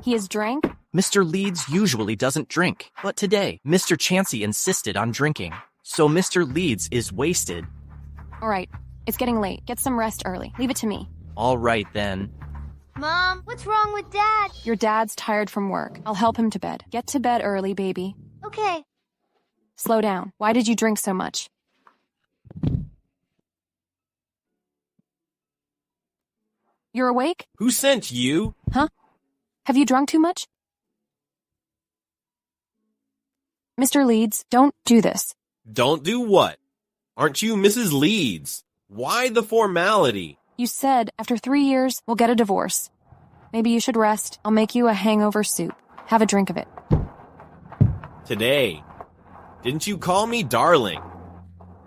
He has drank? Mr. Leeds usually doesn't drink, but today, Mr. Chansey insisted on drinking. So Mr. Leeds is wasted. All right, it's getting late. Get some rest early. Leave it to me. All right, then. Mom, what's wrong with Dad? Your dad's tired from work. I'll help him to bed. Get to bed early, baby. Okay. Slow down. Why did you drink so much? You're awake? Who sent you? Huh? Have you drunk too much? Mr. Leeds, don't do this. Don't do what? Aren't you Mrs. Leeds? Why the formality? You said after 3 years, we'll get a divorce. Maybe you should rest. I'll make you a hangover soup. Have a drink of it. Today. Didn't you call me darling?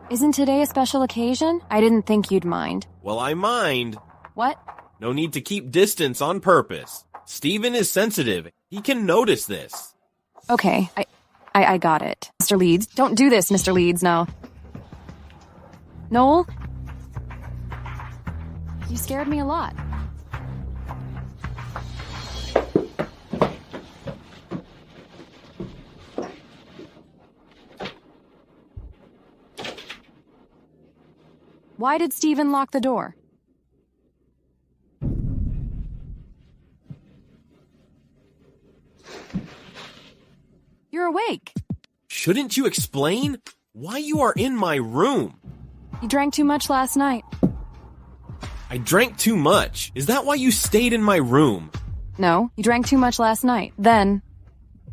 Isn't today a special occasion? I didn't think you'd mind. Well, I mind. What? No need to keep distance on purpose. Steven is sensitive. He can notice this. Okay, I got it. Mr. Leeds, don't do this, Mr. Leeds, no. Noel? You scared me a lot. Why did Steven lock the door? You're awake. Shouldn't you explain why you are in my room? You drank too much last night. I drank too much. Is that why you stayed in my room? No, you drank too much last night. Then,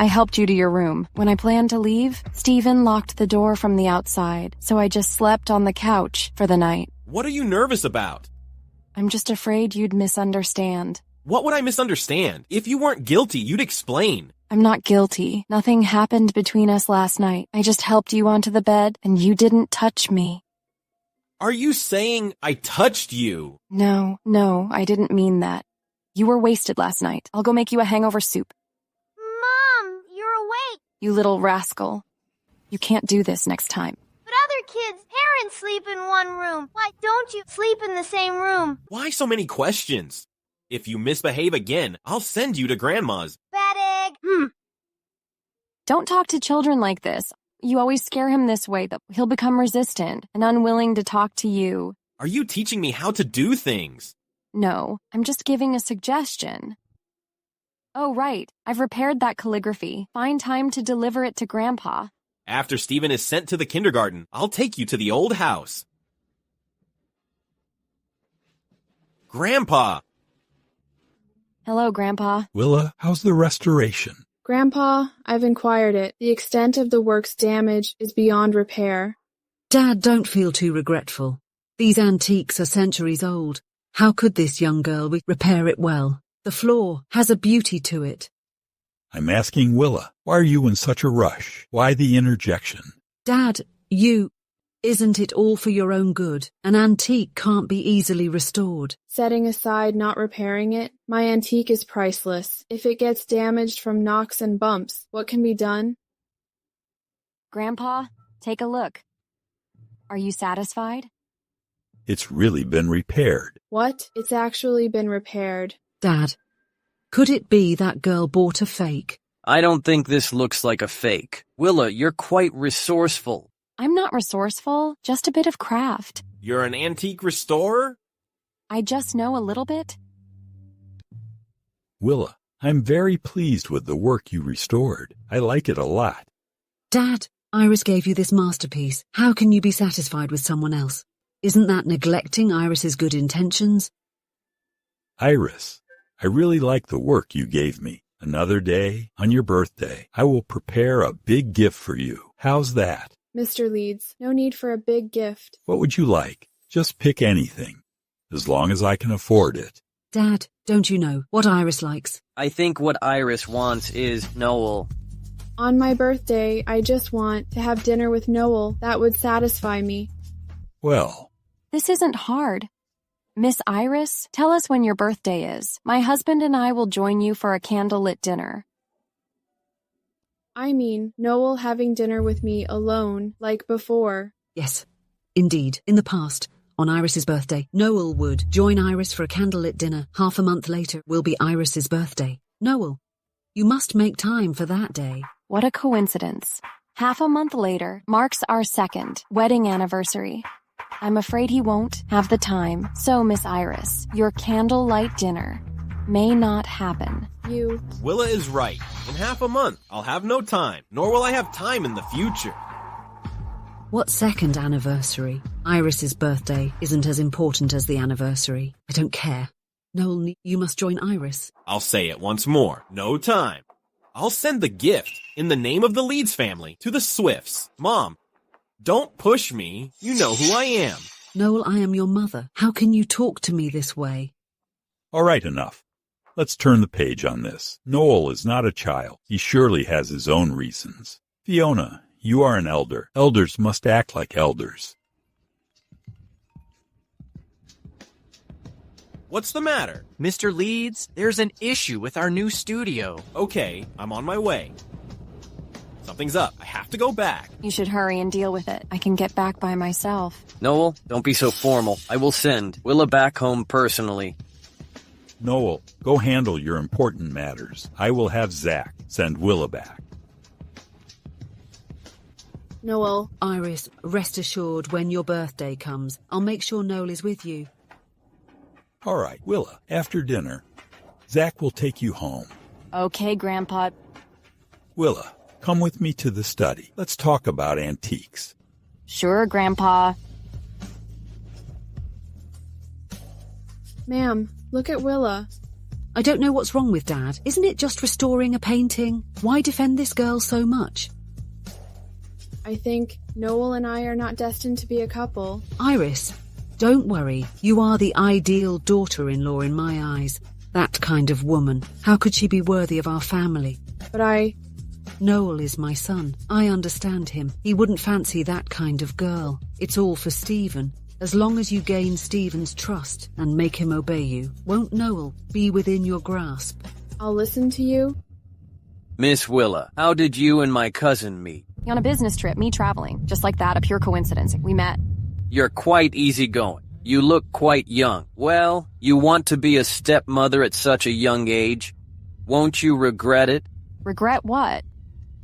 I helped you to your room. When I planned to leave, Steven locked the door from the outside, so I just slept on the couch for the night. What are you nervous about? I'm just afraid you'd misunderstand. What would I misunderstand? If you weren't guilty, you'd explain. I'm not guilty. Nothing happened between us last night. I just helped you onto the bed, and you didn't touch me. Are you saying I touched you? No, I didn't mean that. You were wasted last night. I'll go make you a hangover soup. Mom, you're awake. You little rascal. You can't do this next time. But other kids' parents sleep in one room. Why don't you sleep in the same room? Why so many questions? If you misbehave again, I'll send you to Grandma's. Bad egg. Don't talk to children like this. You always scare him this way that he'll become resistant and unwilling to talk to you. Are you teaching me how to do things? No, I'm just giving a suggestion. Oh, right. I've repaired that calligraphy. Find time to deliver it to Grandpa. After Steven is sent to the kindergarten, I'll take you to the old house. Grandpa! Hello, Grandpa. Willa, how's the restoration? Grandpa, I've inquired it. The extent of the work's damage is beyond repair. Dad, don't feel too regretful. These antiques are centuries old. How could this young girl repair it well? The floor has a beauty to it. I'm asking Willa, why are you in such a rush? Why the interjection? Dad, isn't it all for your own good? An antique can't be easily restored. Setting aside not repairing it, my antique is priceless. If it gets damaged from knocks and bumps, what can be done? Grandpa, take a look. Are you satisfied? It's really been repaired. What? It's actually been repaired. Dad, could it be that girl bought a fake? I don't think this looks like a fake. Willa, you're quite resourceful. I'm not resourceful, just a bit of craft. You're an antique restorer? I just know a little bit. Willa, I'm very pleased with the work you restored. I like it a lot. Dad, Iris gave you this masterpiece. How can you be satisfied with someone else? Isn't that neglecting Iris's good intentions? Iris, I really like the work you gave me. Another day, on your birthday, I will prepare a big gift for you. How's that? Mr. Leeds, no need for a big gift. What would you like? Just pick anything, as long as I can afford it. Dad, don't you know what Iris likes? I think what Iris wants is Noel. On my birthday, I just want to have dinner with Noel. That would satisfy me. Well, this isn't hard. Miss Iris, tell us when your birthday is. My husband and I will join you for a candlelit dinner. I mean, Noel having dinner with me alone, like before. Yes, indeed. In the past, on Iris's birthday, Noel would join Iris for a candlelit dinner. Half a month later will be Iris's birthday. Noel, you must make time for that day. What a coincidence. Half a month later marks our second wedding anniversary. I'm afraid he won't have the time. So, Miss Iris, your candlelight dinner may not happen. Willa is right. In half a month, I'll have no time, nor will I have time in the future. What second anniversary? Iris's birthday isn't as important as the anniversary. I don't care. Noel, you must join Iris. I'll say it once more. No time. I'll send the gift, in the name of the Leeds family, to the Swifts. Mom, don't push me. You know who I am. Noel, I am your mother. How can you talk to me this way? All right, enough. Let's turn the page on this. Noel is not a child. He surely has his own reasons. Fiona, you are an elder. Elders must act like elders. What's the matter? Mr. Leeds, there's an issue with our new studio. Okay, I'm on my way. Something's up. I have to go back. You should hurry and deal with it. I can get back by myself. Noel, don't be so formal. I will send Willa back home personally. Noel, go handle your important matters. I will have Zach send Willa back. Noel. Iris, rest assured when your birthday comes, I'll make sure Noel is with you. All right, Willa, after dinner, Zach will take you home. Okay, Grandpa. Willa, come with me to the study. Let's talk about antiques. Sure, Grandpa. Ma'am, look at Willa. I don't know what's wrong with Dad. Isn't it just restoring a painting? Why defend this girl so much? I think Noel and I are not destined to be a couple. Iris, don't worry. You are the ideal daughter-in-law in my eyes. That kind of woman. How could she be worthy of our family? But Noel is my son. I understand him. He wouldn't fancy that kind of girl. It's all for Stephen. As long as you gain Stephen's trust and make him obey you, won't Noel be within your grasp? I'll listen to you. Miss Willa, how did you and my cousin meet? On a business trip, me traveling. Just like that, a pure coincidence. We met. You're quite easygoing. You look quite young. Well, you want to be a stepmother at such a young age. Won't you regret it? Regret what?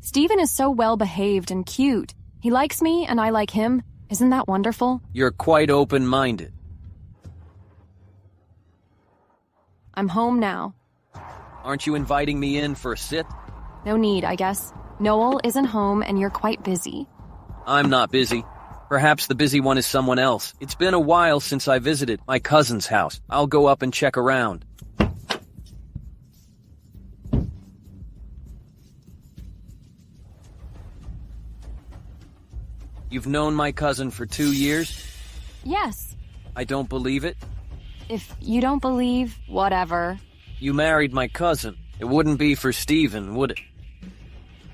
Stephen is so well-behaved and cute. He likes me and I like him. Isn't that wonderful? You're quite open-minded. I'm home now. Aren't you inviting me in for a sit? No need, I guess. Noel isn't home and you're quite busy. I'm not busy. Perhaps the busy one is someone else. It's been a while since I visited my cousin's house. I'll go up and check around. You've known my cousin for 2 years? Yes. I don't believe it. If you don't believe, whatever. You married my cousin. It wouldn't be for Stephen, would it?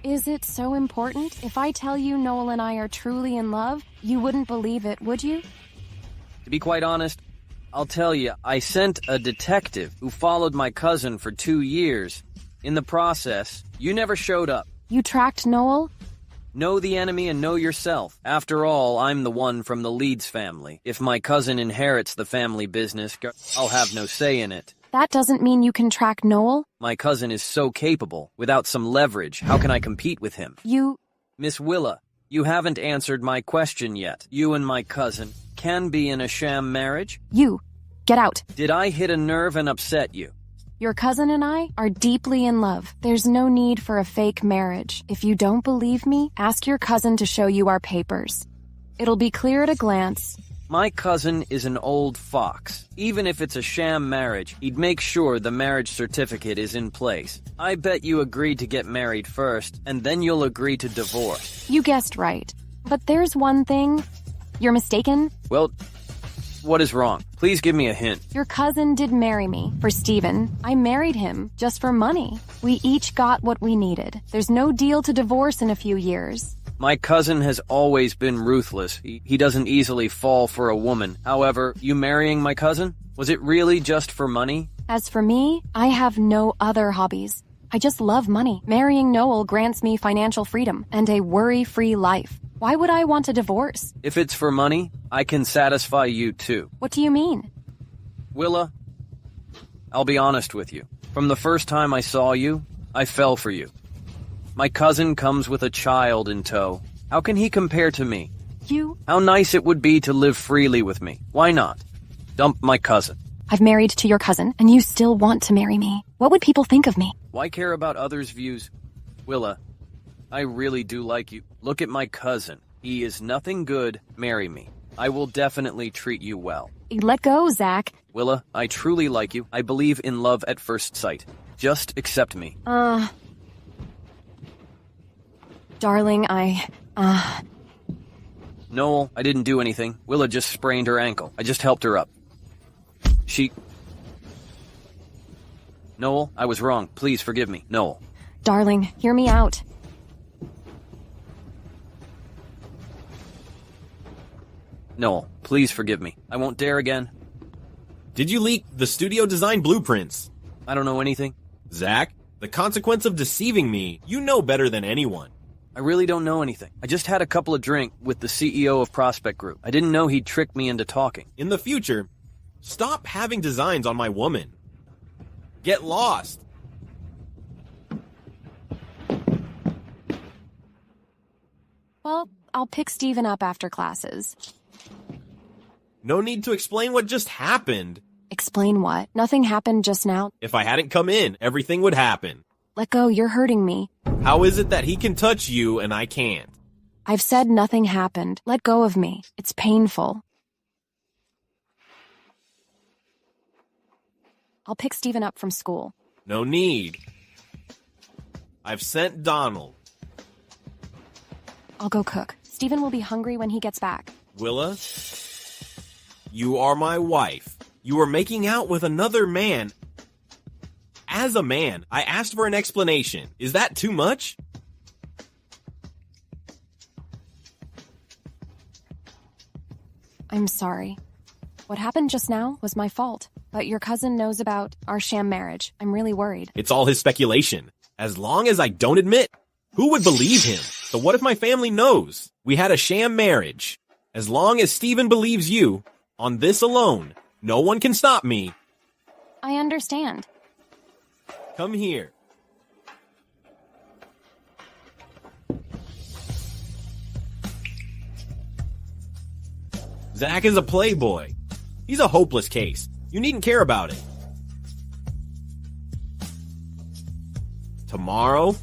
Is it so important? If I tell you Noel and I are truly in love, you wouldn't believe it, would you? To be quite honest, I'll tell you, I sent a detective who followed my cousin for 2 years. In the process, you never showed up. You tracked Noel? Know the enemy and know yourself. After all, I'm the one from the Leeds family. If my cousin inherits the family business, I'll have no say in it. That doesn't mean you can track Noel. My cousin is so capable. Without some leverage, how can I compete with him? Miss Willa, you haven't answered my question yet. You and my cousin can be in a sham marriage? Get out. Did I hit a nerve and upset you? Your cousin and I are deeply in love. There's no need for a fake marriage. If you don't believe me, ask your cousin to show you our papers. It'll be clear at a glance. My cousin is an old fox. Even if it's a sham marriage, he'd make sure the marriage certificate is in place. I bet you agreed to get married first, and then you'll agree to divorce. You guessed right. But there's one thing. You're mistaken. Well, what is wrong? Please give me a hint. Your cousin did marry me for Stephen. I married him just for money. We each got what we needed. There's no deal to divorce in a few years. My cousin has always been ruthless. He doesn't easily fall for a woman. However, you marrying my cousin? Was it really just for money? As for me, I have no other hobbies. I just love money. Marrying Noel grants me financial freedom and a worry-free life. Why would I want a divorce? If it's for money, I can satisfy you too. What do you mean? Willa, I'll be honest with you. From the first time I saw you, I fell for you. My cousin comes with a child in tow. How can he compare to me? How nice it would be to live freely with me. Why not? Dump my cousin. I've married to your cousin, and you still want to marry me. What would people think of me? Why care about others' views? Willa, I really do like you. Look at my cousin. He is nothing good. Marry me. I will definitely treat you well. Let go, Zach. Willa, I truly like you. I believe in love at first sight. Just accept me. Darling, Noel, I didn't do anything. Willa just sprained her ankle. I just helped her up. Noel, I was wrong. Please forgive me. Noel. Darling, hear me out. Noel, please forgive me. I won't dare again. Did you leak the studio design blueprints? I don't know anything. Zach, the consequence of deceiving me, you know better than anyone. I really don't know anything. I just had a couple of drinks with the CEO of Prospect Group. I didn't know he'd trick me into talking. In the future, stop having designs on my woman. Get lost. Well, I'll pick Stephen up after classes. No need to explain what just happened. Explain what? Nothing happened just now. If I hadn't come in, everything would happen. Let go, you're hurting me. How is it that he can touch you and I can't? I've said nothing happened. Let go of me. It's painful. I'll pick Stephen up from school. No need. I've sent Donald. I'll go cook. Stephen will be hungry when he gets back. Willa, you are my wife. You are making out with another man. As a man, I asked for an explanation. Is that too much? I'm sorry. What happened just now was my fault. But your cousin knows about our sham marriage. I'm really worried. It's all his speculation. As long as I don't admit, who would believe him? So what if my family knows we had a sham marriage? As long as Steven believes you, on this alone, no one can stop me. I understand. Come here. Zach is a playboy. He's a hopeless case. You needn't care about it. Tomorrow,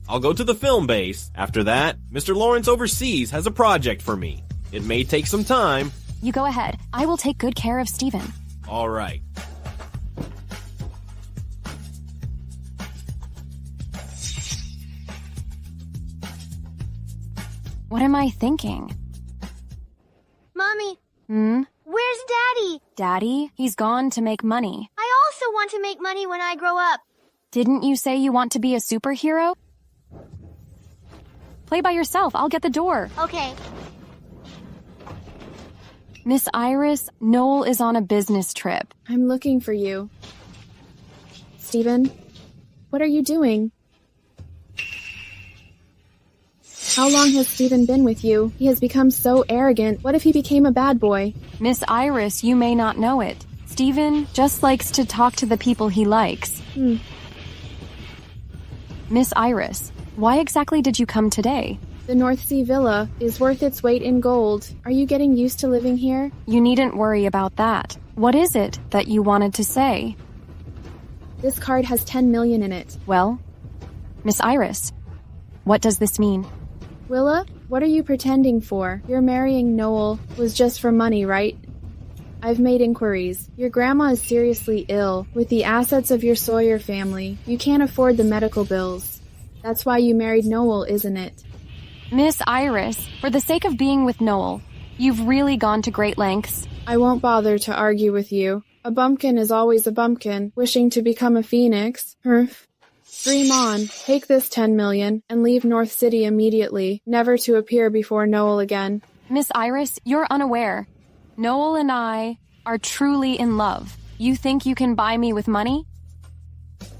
I'll go to the film base. After that, Mr. Lawrence overseas has a project for me. It may take some time. You go ahead. I will take good care of Steven. All right. What am I thinking? Mommy, Where's Daddy? Daddy? He's gone to make money. I also want to make money when I grow up. Didn't you say you want to be a superhero? Play by yourself. I'll get the door. Okay. Miss Iris, Noel is on a business trip. I'm looking for you. Steven, what are you doing? How long has Steven been with you? He has become so arrogant. What if he became a bad boy? Miss Iris, you may not know it. Steven just likes to talk to the people he likes. Miss Iris, why exactly did you come today? The North Sea Villa is worth its weight in gold. Are you getting used to living here? You needn't worry about that. What is it that you wanted to say? This card has 10 million in it. Well, Miss Iris, what does this mean? Willa, what are you pretending for? You're marrying Noel was just for money, right? I've made inquiries. Your grandma is seriously ill. With the assets of your Sawyer family, you can't afford the medical bills. That's why you married Noel, isn't it? Miss Iris, for the sake of being with Noel, you've really gone to great lengths. I won't bother to argue with you. A bumpkin is always a bumpkin, wishing to become a phoenix. Dream on. Take this 10 million and leave North City immediately, never to appear before Noel again. Miss Iris, you're unaware. Noel and I are truly in love. You think you can buy me with money?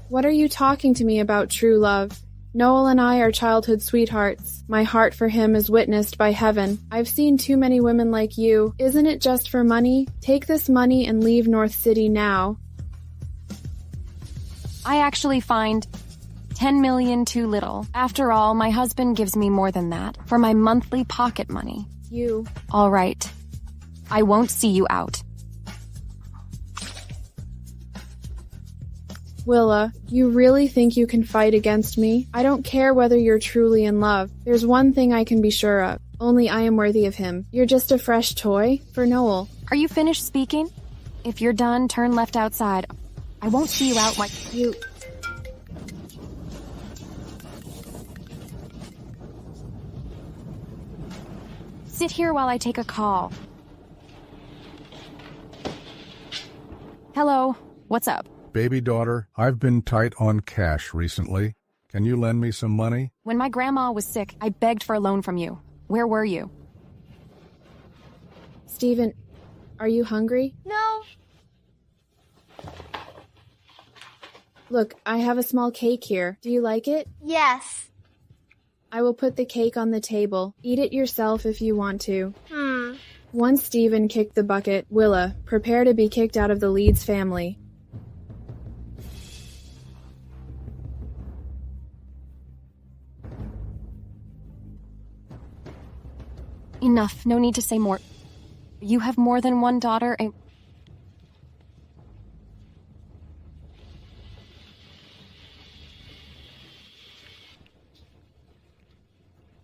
What are you talking to me about true love? Noel and I are childhood sweethearts. My heart for him is witnessed by heaven. I've seen too many women like you. Isn't it just for money? Take this money and leave North City now. I actually find 10 million too little. After all, my husband gives me more than that for my monthly pocket money. You. All right. I won't see you out. Willa, you really think you can fight against me? I don't care whether you're truly in love. There's one thing I can be sure of. Only I am worthy of him. You're just a fresh toy for Noel. Are you finished speaking? If you're done, turn left outside. I won't see you out You... Sit here while I take a call. Hello. What's up? Baby daughter, I've been tight on cash recently. Can you lend me some money? When my grandma was sick, I begged for a loan from you. Where were you? Steven, are you hungry? No. Look, I have a small cake here. Do you like it? Yes. I will put the cake on the table. Eat it yourself if you want to. Once Steven kicked the bucket, Willa, prepare to be kicked out of the Leeds family. Enough. No need to say more. You have more than one daughter and...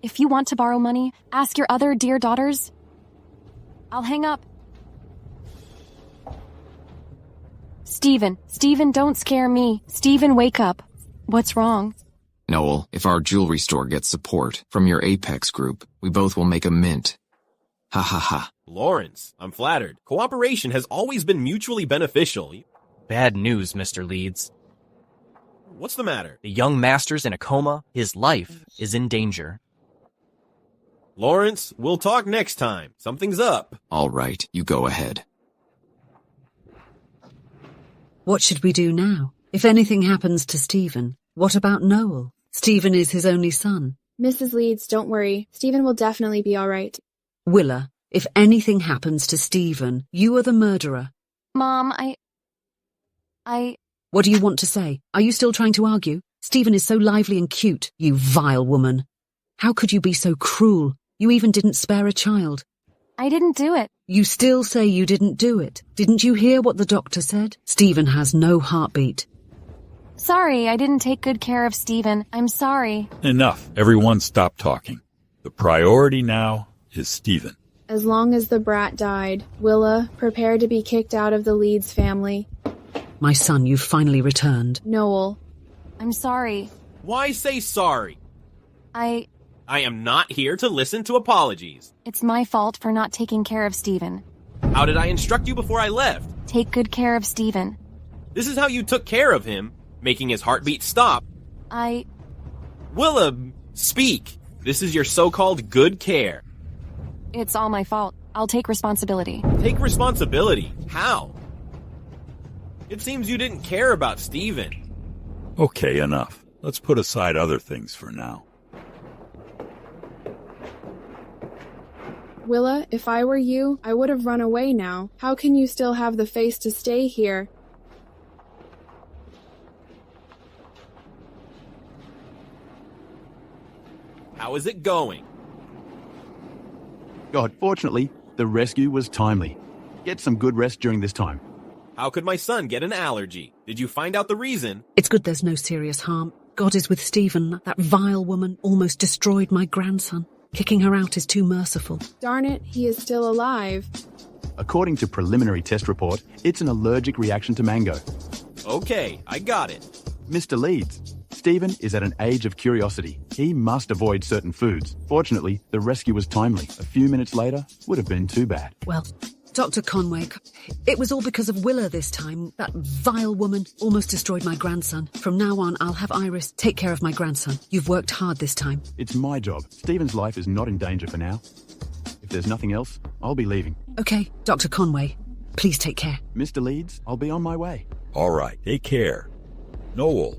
If you want to borrow money, ask your other dear daughters. I'll hang up. Steven, don't scare me. Steven, wake up. What's wrong? Noel, if our jewelry store gets support from your Apex group, we both will make a mint. Ha ha ha. Lawrence, I'm flattered. Cooperation has always been mutually beneficial. Bad news, Mr. Leeds. What's the matter? The young master's in a coma. His life is in danger. Lawrence, we'll talk next time. Something's up. All right, you go ahead. What should we do now? If anything happens to Stephen, what about Noel? Stephen is his only son. Mrs. Leeds, don't worry. Stephen will definitely be all right. Willa, if anything happens to Stephen, you are the murderer. Mom, I... What do you want to say? Are you still trying to argue? Stephen is so lively and cute, you vile woman. How could you be so cruel? You even didn't spare a child. I didn't do it. You still say you didn't do it. Didn't you hear what the doctor said? Stephen has no heartbeat. Sorry, I didn't take good care of Stephen. I'm sorry. Enough. Everyone stop talking. The priority now is Stephen. As long as the brat died, Willa, prepare to be kicked out of the Leeds family. My son, you've finally returned. Noel. I'm sorry. Why say sorry? I am not here to listen to apologies. It's my fault for not taking care of Stephen. How did I instruct you before I left? Take good care of Stephen. This is how you took care of him, making his heartbeat stop. Willa, speak. This is your so-called good care. It's all my fault. I'll take responsibility. Take responsibility? How? It seems you didn't care about Stephen. Okay, enough. Let's put aside other things for now. Willa, if I were you, I would have run away now. How can you still have the face to stay here? How is it going? God, fortunately, the rescue was timely. Get some good rest during this time. How could my son get an allergy? Did you find out the reason? It's good there's no serious harm. God is with Stephen. That vile woman almost destroyed my grandson. Kicking her out is too merciful. Darn it, he is still alive. According to preliminary test report, it's an allergic reaction to mango. Okay, I got it. Mr. Leeds, Stephen is at an age of curiosity. He must avoid certain foods. Fortunately, the rescue was timely. A few minutes later would have been too bad. Well, Dr. Conway, it was all because of Willa this time. That vile woman almost destroyed my grandson. From now on, I'll have Iris take care of my grandson. You've worked hard this time. It's my job. Stephen's life is not in danger for now. If there's nothing else, I'll be leaving. Okay, Dr. Conway, please take care. Mr. Leeds, I'll be on my way. All right, take care. Noel,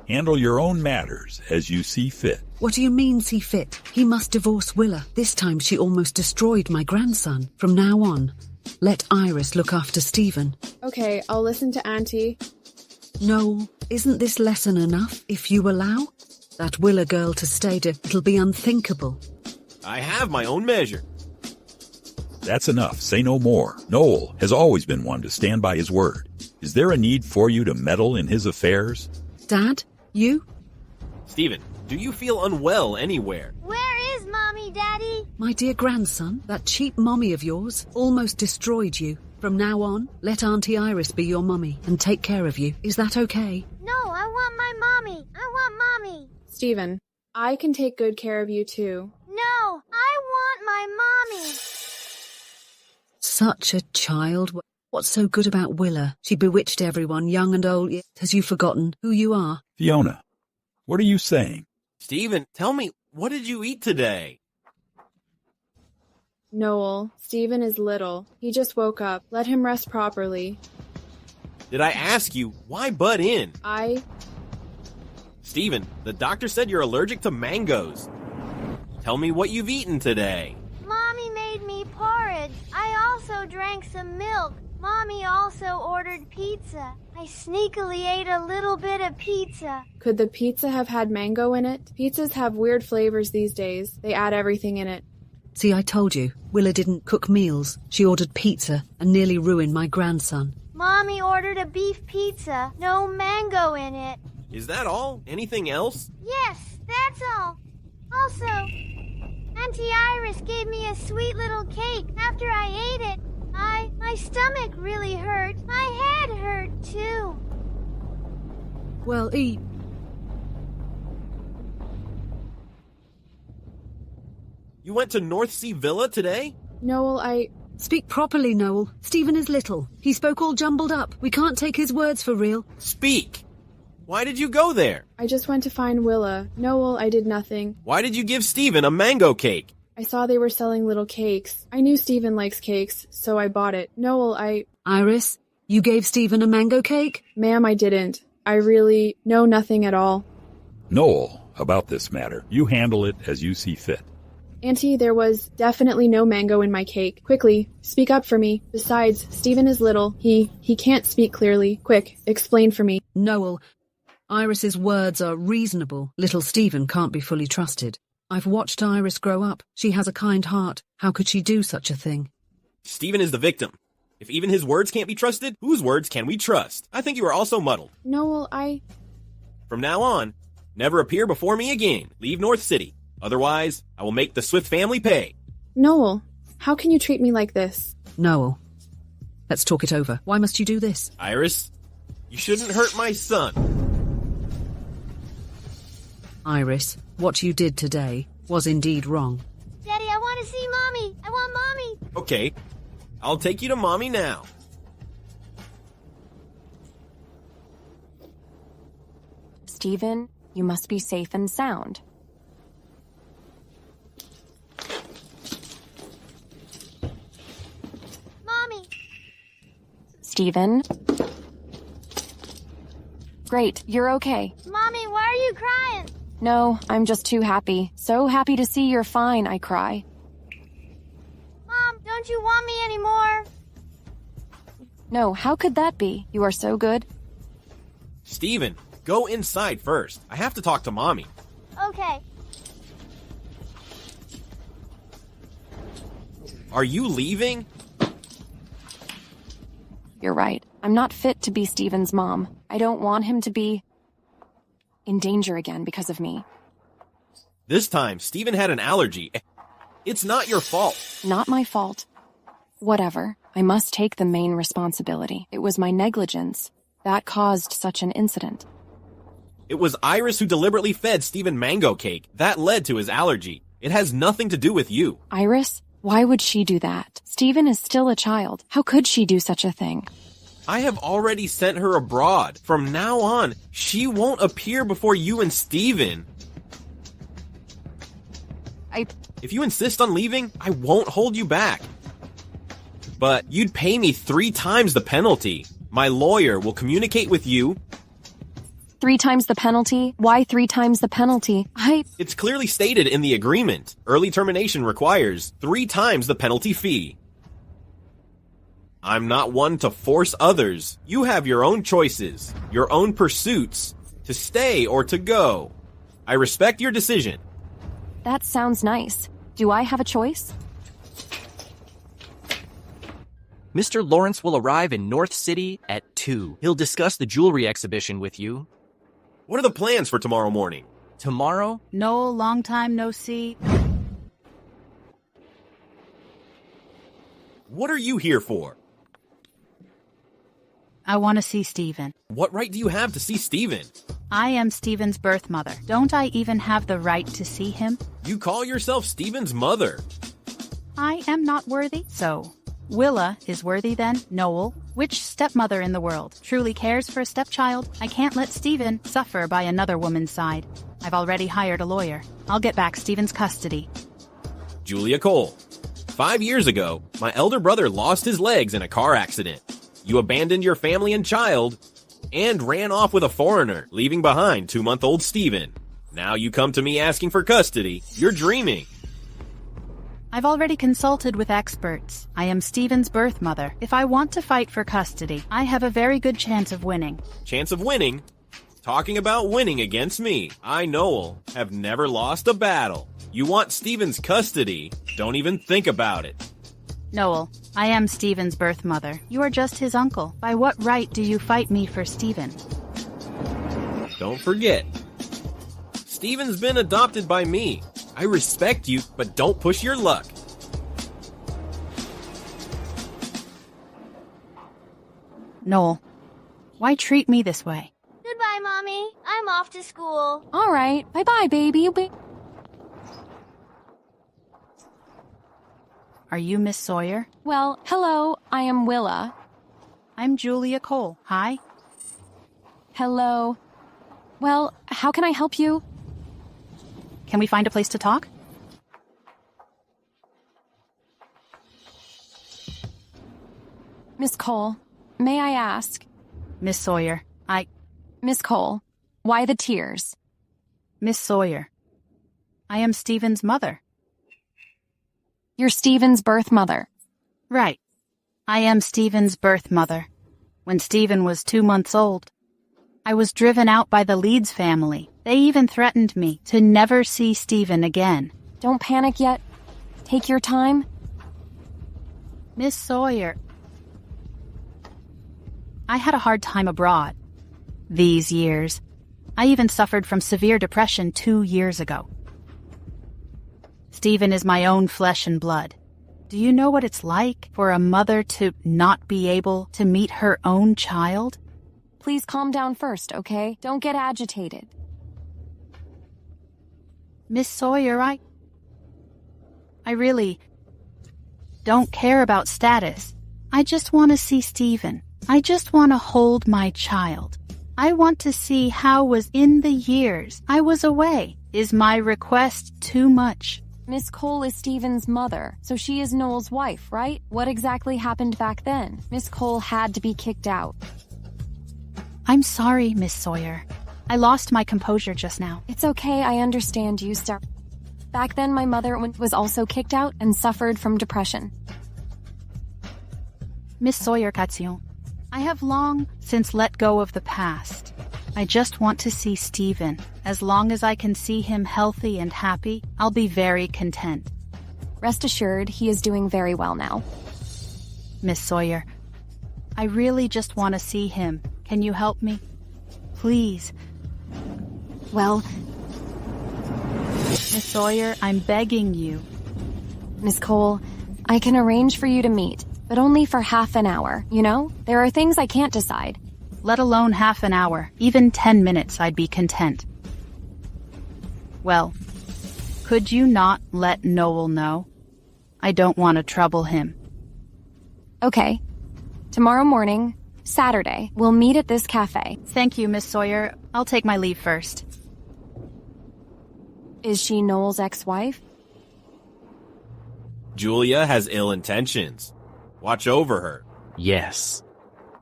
handle your own matters as you see fit. What do you mean, see fit? He must divorce Willa. This time she almost destroyed my grandson. From now on, let Iris look after Stephen. Okay, I'll listen to Auntie. Noel, isn't this lesson enough, if you allow? That Willa girl to stay it'll be unthinkable. I have my own measure. That's enough. Say no more. Noel has always been one to stand by his word. Is there a need for you to meddle in his affairs? Dad, you? Stephen, do you feel unwell anywhere? Where is Mommy, Daddy? My dear grandson, that cheap mommy of yours almost destroyed you. From now on, let Auntie Iris be your mummy and take care of you. Is that okay? No, I want my mommy. I want Mommy. Stephen, I can take good care of you too. No, I want my Mommy. Such a child. What's so good about Willa? She bewitched everyone, young and old. Has you forgotten who you are? Fiona, what are you saying? Stephen, tell me, what did you eat today? Noel, Stephen is little. He just woke up. Let him rest properly. Did I ask you, why butt in? Stephen, the doctor said you're allergic to mangoes. Tell me what you've eaten today. Mommy made me porridge. I also drank some milk. Mommy also ordered pizza. I sneakily ate a little bit of pizza. Could the pizza have had mango in it? Pizzas have weird flavors these days. They add everything in it. See, I told you, Willa didn't cook meals. She ordered pizza and nearly ruined my grandson. Mommy ordered a beef pizza. No mango in it. Is that all? Anything else? Yes, that's all. Also, Auntie Iris gave me a sweet little cake after I ate it. My stomach really hurt. My head hurt, too. Well, eat. You went to North Sea Villa today? Noel, Speak properly, Noel. Stephen is little. He spoke all jumbled up. We can't take his words for real. Speak! Why did you go there? I just went to find Willa. Noel, I did nothing. Why did you give Stephen a mango cake? I saw they were selling little cakes. I knew Steven likes cakes, so I bought it. Noel, Iris, you gave Steven a mango cake? Ma'am, I didn't. I really know nothing at all. Noel, about this matter, you handle it as you see fit. Auntie, there was definitely no mango in my cake. Quickly, speak up for me. Besides, Steven is little. He can't speak clearly. Quick, explain for me. Noel, Iris's words are reasonable. Little Steven can't be fully trusted. I've watched Iris grow up. She has a kind heart. How could she do such a thing? Steven is the victim. If even his words can't be trusted, whose words can we trust? I think you are also muddled. Noel, From now on, never appear before me again. Leave North City. Otherwise, I will make the Swift family pay. Noel, how can you treat me like this? Noel, let's talk it over. Why must you do this? Iris, you shouldn't hurt my son. Iris, what you did today was indeed wrong. Daddy, I want to see Mommy. I want Mommy. Okay, I'll take you to Mommy now. Steven, you must be safe and sound. Mommy. Steven? Great, you're okay. Mommy, why are you crying? No, I'm just too happy. So happy to see you're fine, I cry. Mom, don't you want me anymore? No, how could that be? You are so good. Steven, go inside first. I have to talk to Mommy. Okay. Are you leaving? You're right. I'm not fit to be Steven's mom. I don't want him to be in danger again because of me. This time, Steven had an allergy. It's not your fault. Not my fault. Whatever. I must take the main responsibility. It was my negligence that caused such an incident. It was Iris who deliberately fed Steven mango cake. That led to his allergy. It has nothing to do with you. Iris? Why would she do that? Steven is still a child. How could she do such a thing? I have already sent her abroad. From now on, she won't appear before you and Steven. If you insist on leaving, I won't hold you back. But you'd pay me 3 times the penalty. My lawyer will communicate with you. 3 times the penalty? Why 3 times the penalty? It's clearly stated in the agreement. Early termination requires 3 times the penalty fee. I'm not one to force others. You have your own choices, your own pursuits, to stay or to go. I respect your decision. That sounds nice. Do I have a choice? Mr. Lawrence will arrive in North City at 2. He'll discuss the jewelry exhibition with you. What are the plans for tomorrow morning? Tomorrow? Noel, long time no see. What are you here for? I want to see Steven. What right do you have to see Steven? I am Steven's birth mother. Don't I even have the right to see him? You call yourself Steven's mother. I am not worthy? So, Willa is worthy then? Noel? Which stepmother in the world truly cares for a stepchild? I can't let Steven suffer by another woman's side. I've already hired a lawyer. I'll get back Steven's custody. Julia Cole. 5 years ago, my elder brother lost his legs in a car accident. You abandoned your family and child, and ran off with a foreigner, leaving behind 2-month-old Steven. Now you come to me asking for custody. You're dreaming. I've already consulted with experts. I am Steven's birth mother. If I want to fight for custody, I have a very good chance of winning. Chance of winning? Talking about winning against me. I, Noel, have never lost a battle. You want Steven's custody? Don't even think about it. Noel, I am Steven's birth mother. You are just his uncle. By what right do you fight me for Steven? Don't forget, Steven's been adopted by me. I respect you, but don't push your luck. Noel, why treat me this way? Goodbye, Mommy. I'm off to school. All right. Bye-bye, baby. Are you Miss Sawyer? Well, hello. I am Willa. I'm Julia Cole. Hi. Hello. Well, how can I help you? Can we find a place to talk? Miss Cole, may I ask? Miss Sawyer, Miss Cole, why the tears? Miss Sawyer, I am Stephen's mother. You're Stephen's birth mother. Right. I am Stephen's birth mother. When Stephen was 2 months old, I was driven out by the Leeds family. They even threatened me to never see Stephen again. Don't panic yet. Take your time. Miss Sawyer, I had a hard time abroad. These years. I even suffered from severe depression 2 years ago. Stephen is my own flesh and blood. Do you know what it's like for a mother to not be able to meet her own child? Please calm down first, okay? Don't get agitated. Miss Sawyer, I really don't care about status. I just want to see Stephen. I just want to hold my child. I want to see how was in the years I was away. Is my request too much? Miss Cole is Stephen's mother, so she is Noel's wife, right? What exactly happened back then? Miss Cole had to be kicked out. I'm sorry, Miss Sawyer. I lost my composure just now. It's okay, I understand you, sir. Back then, my mother was also kicked out and suffered from depression. Miss Sawyer Katsion, I have long since let go of the past. I just want to see Stephen. As long as I can see him healthy and happy, I'll be very content. Rest assured, he is doing very well now. Miss Sawyer, I really just want to see him. Can you help me? Please. Well, Miss Sawyer, I'm begging you. Miss Cole, I can arrange for you to meet, but only for half an hour, you know? There are things I can't decide. Let alone half an hour, even 10 minutes, I'd be content. Well, could you not let Noel know? I don't want to trouble him. Okay. Tomorrow morning, Saturday, we'll meet at this cafe. Thank you, Miss Sawyer. I'll take my leave first. Is she Noel's ex-wife? Julia has ill intentions. Watch over her. Yes.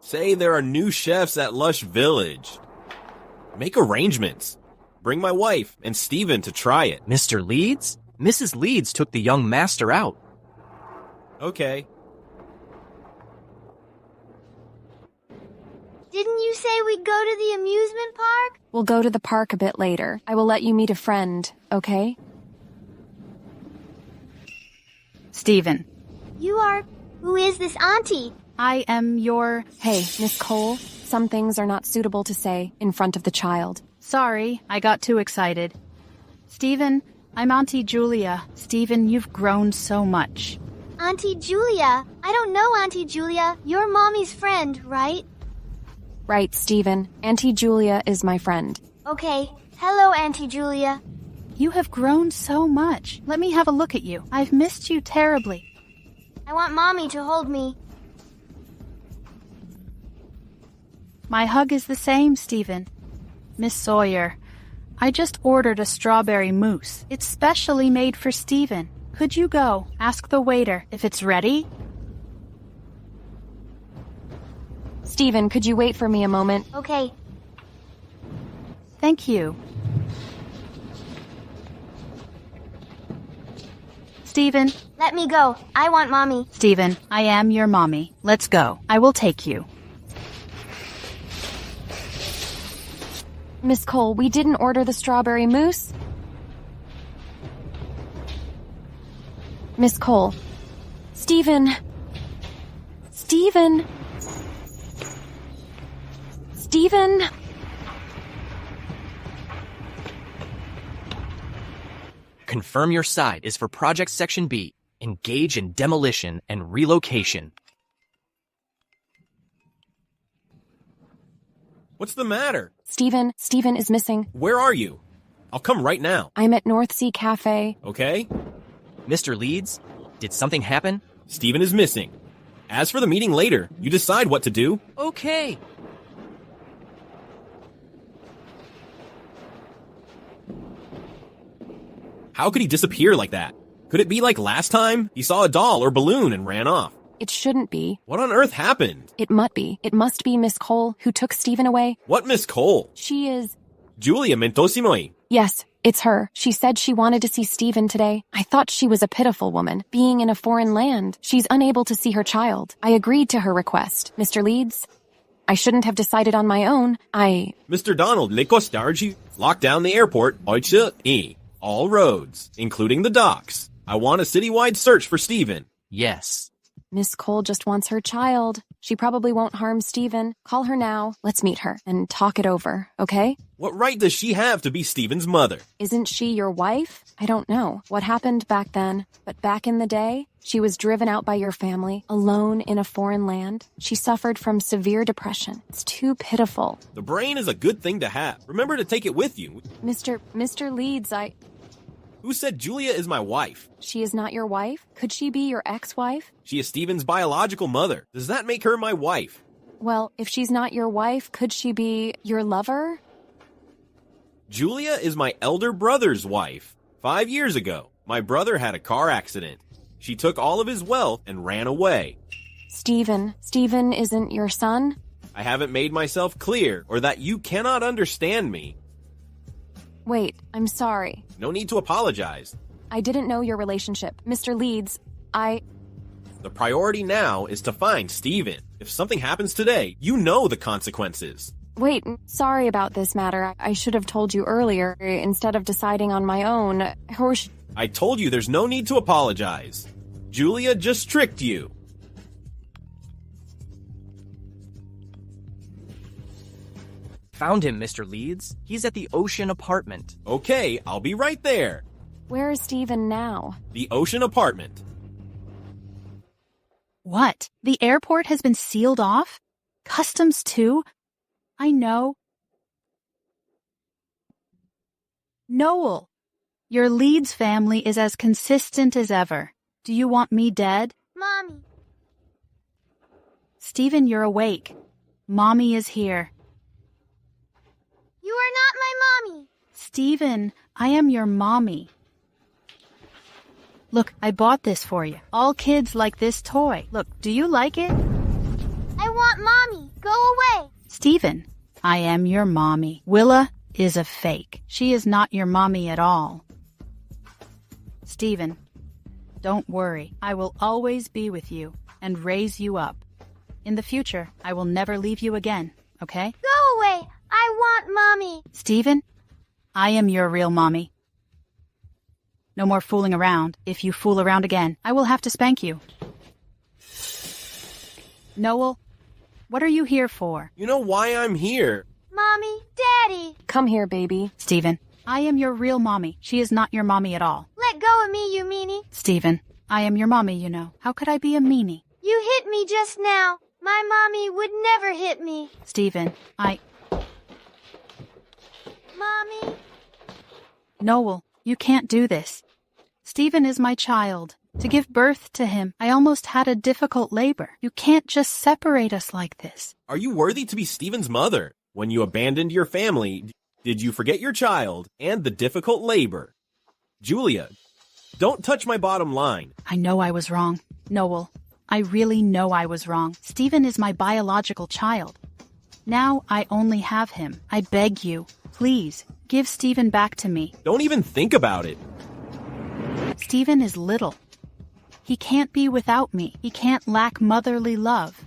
Say there are new chefs at Lush Village. Make arrangements. Bring my wife and Stephen to try it. Mr. Leeds? Mrs. Leeds took the young master out. Okay. Didn't you say we'd go to the amusement park? We'll go to the park a bit later. I will let you meet a friend, okay? Stephen. Who is this auntie? I am your... Hey, Miss Cole, some things are not suitable to say in front of the child. Sorry, I got too excited. Stephen, I'm Auntie Julia. Stephen, you've grown so much. Auntie Julia? I don't know Auntie Julia. You're Mommy's friend, right? Right, Stephen. Auntie Julia is my friend. Okay. Hello, Auntie Julia. You have grown so much. Let me have a look at you. I've missed you terribly. I want Mommy to hold me. My hug is the same, Stephen. Miss Sawyer, I just ordered a strawberry mousse. It's specially made for Stephen. Could you go? Ask the waiter if it's ready? Stephen, could you wait for me a moment? Okay. Thank you. Stephen. Let me go. I want Mommy. Stephen, I am your mommy. Let's go. I will take you. Miss Cole, we didn't order the strawberry mousse. Miss Cole. Stephen. Stephen. Stephen. Confirm your side is for Project Section B. Engage in demolition and relocation. What's the matter? Stephen is missing. Where are you? I'll come right now. I'm at North Sea Cafe. Okay? Mr. Leeds, did something happen? Stephen is missing. As for the meeting later, you decide what to do. Okay. How could he disappear like that? Could it be like last time? He saw a doll or balloon and ran off. It shouldn't be. What on earth happened? It must be. It must be Miss Cole who took Stephen away. What Miss Cole? She is... Julia Mentosimoy. Yes, it's her. She said she wanted to see Stephen today. I thought she was a pitiful woman, being in a foreign land. She's unable to see her child. I agreed to her request. Mr. Leeds, I shouldn't have decided on my own. Mr. Donald, Lekostarji, lock down the airport, all roads, including the docks. I want a citywide search for Stephen. Yes. Miss Cole just wants her child. She probably won't harm Stephen. Call her now. Let's meet her and talk it over, okay? What right does she have to be Stephen's mother? Isn't she your wife? I don't know what happened back then, but back in the day, she was driven out by your family, alone in a foreign land. She suffered from severe depression. It's too pitiful. The brain is a good thing to have. Remember to take it with you. Mr. Leeds, Who said Julia is my wife? She is not your wife? Could she be your ex-wife? She is Stephen's biological mother. Does that make her my wife? Well, if she's not your wife, could she be your lover? Julia is my elder brother's wife. 5 years ago, my brother had a car accident. She took all of his wealth and ran away. Stephen isn't your son? I haven't made myself clear, or that you cannot understand me. Wait, I'm sorry. No need to apologize. I didn't know your relationship. Mr. Leeds, The priority now is to find Stephen. If something happens today, you know the consequences. Wait, sorry about this matter. I should have told you earlier, instead of deciding on my own. I told you there's no need to apologize. Julia just tricked you. Found him, Mr. Leeds. He's at the Ocean apartment. Okay, I'll be right there. Where is Stephen now? The Ocean apartment. What? The airport has been sealed off? Customs too? I know. Noel, your Leeds family is as consistent as ever. Do you want me dead? Mommy. Stephen, you're awake. Mommy is here. You are not my mommy. Stephen, I am your mommy. Look, I bought this for you. All kids like this toy. Look, do you like it? I want mommy. Go away. Stephen, I am your mommy. Willa is a fake. She is not your mommy at all. Stephen, don't worry. I will always be with you and raise you up. In the future, I will never leave you again, okay? Go away. I want mommy. Stephen, I am your real mommy. No more fooling around. If you fool around again, I will have to spank you. Noel, what are you here for? You know why I'm here. Mommy, Daddy. Come here, baby. Stephen, I am your real mommy. She is not your mommy at all. Let go of me, you meanie. Stephen, I am your mommy, you know. How could I be a meanie? You hit me just now. My mommy would never hit me. Stephen, Mommy. Noel, you can't do this. Stephen is my child. To give birth to him, I almost had a difficult labor. You can't just separate us like this. Are you worthy to be Stephen's mother? When you abandoned your family, did you forget your child and the difficult labor? Julia, don't touch my bottom line. I know I was wrong. Noel, I really know I was wrong. Stephen is my biological child. Now I only have him. I beg you, please, give Stephen back to me. Don't even think about it. Stephen is little. He can't be without me. He can't lack motherly love.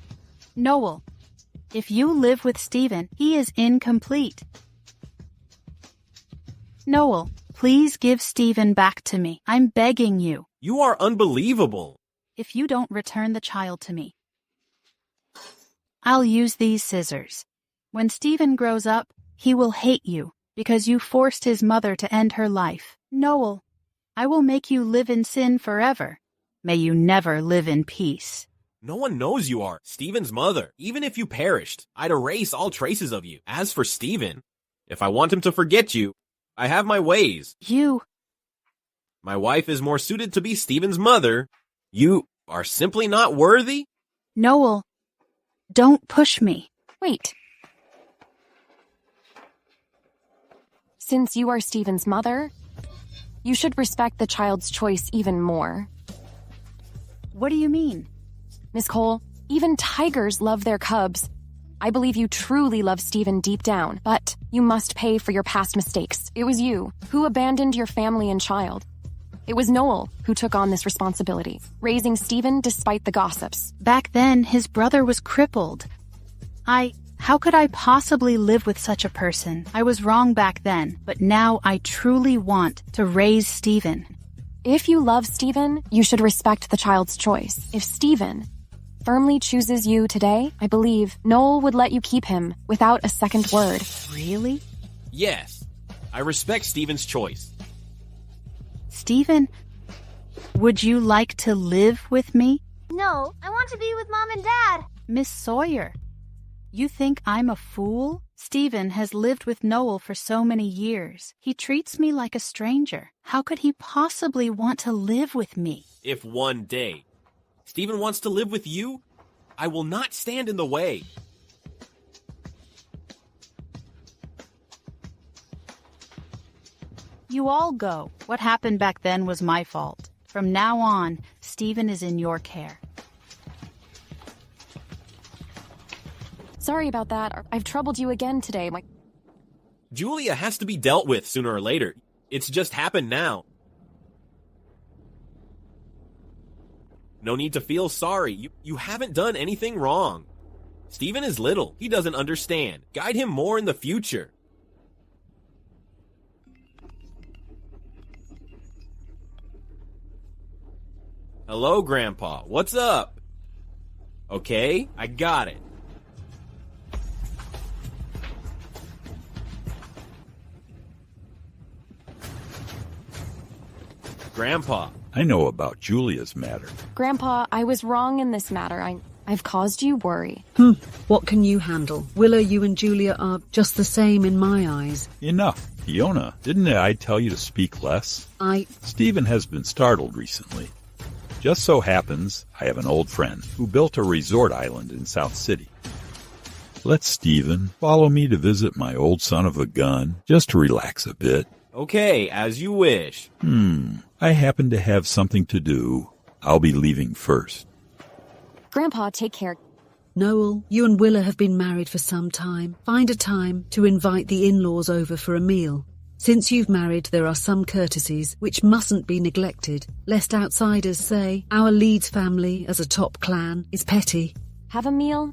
Noel, if you live with Stephen, he is incomplete. Noel, please give Stephen back to me. I'm begging you. You are unbelievable. If you don't return the child to me, I'll use these scissors. When Stephen grows up, he will hate you because you forced his mother to end her life. Noel, I will make you live in sin forever. May you never live in peace. No one knows you are Stephen's mother. Even if you perished, I'd erase all traces of you. As for Stephen, if I want him to forget you, I have my ways. My wife is more suited to be Stephen's mother. You are simply not worthy? Noel, don't push me. Wait. Since you are Stephen's mother, you should respect the child's choice even more. What do you mean? Miss Cole, even tigers love their cubs. I believe you truly love Stephen deep down, but you must pay for your past mistakes. It was you who abandoned your family and child. It was Noel who took on this responsibility, raising Stephen despite the gossips. Back then, his brother was crippled. How could I possibly live with such a person? I was wrong back then, but now I truly want to raise Stephen. If you love Stephen, you should respect the child's choice. If Stephen firmly chooses you today, I believe Noel would let you keep him without a second word. Really? Yes. I respect Stephen's choice. Stephen, would you like to live with me? No, I want to be with Mom and Dad. Miss Sawyer, you think I'm a fool? Stephen has lived with Noel for so many years. He treats me like a stranger. How could he possibly want to live with me? If one day Stephen wants to live with you, I will not stand in the way. You all go. What happened back then was my fault. From now on, Stephen is in your care. Sorry about that. I've troubled you again today. Julia has to be dealt with sooner or later. It's just happened now. No need to feel sorry. You haven't done anything wrong. Stephen is little. He doesn't understand. Guide him more in the future. Hello, Grandpa. What's up? Okay, I got it. Grandpa. I know about Julia's matter. Grandpa, I was wrong in this matter. I've caused you worry. What can you handle? Willa, you and Julia are just the same in my eyes. Enough. Fiona, didn't I tell you to speak less? Stephen has been startled recently. Just so happens I have an old friend who built a resort island in South City. Let Stephen follow me to visit my old son of a gun, just to relax a bit. Okay, as you wish. I happen to have something to do. I'll be leaving first. Grandpa, take care. Noel, you and Willa have been married for some time. Find a time to invite the in-laws over for a meal. Since you've married, there are some courtesies which mustn't be neglected, lest outsiders say our Leeds family, as a top clan, is petty. Have a meal?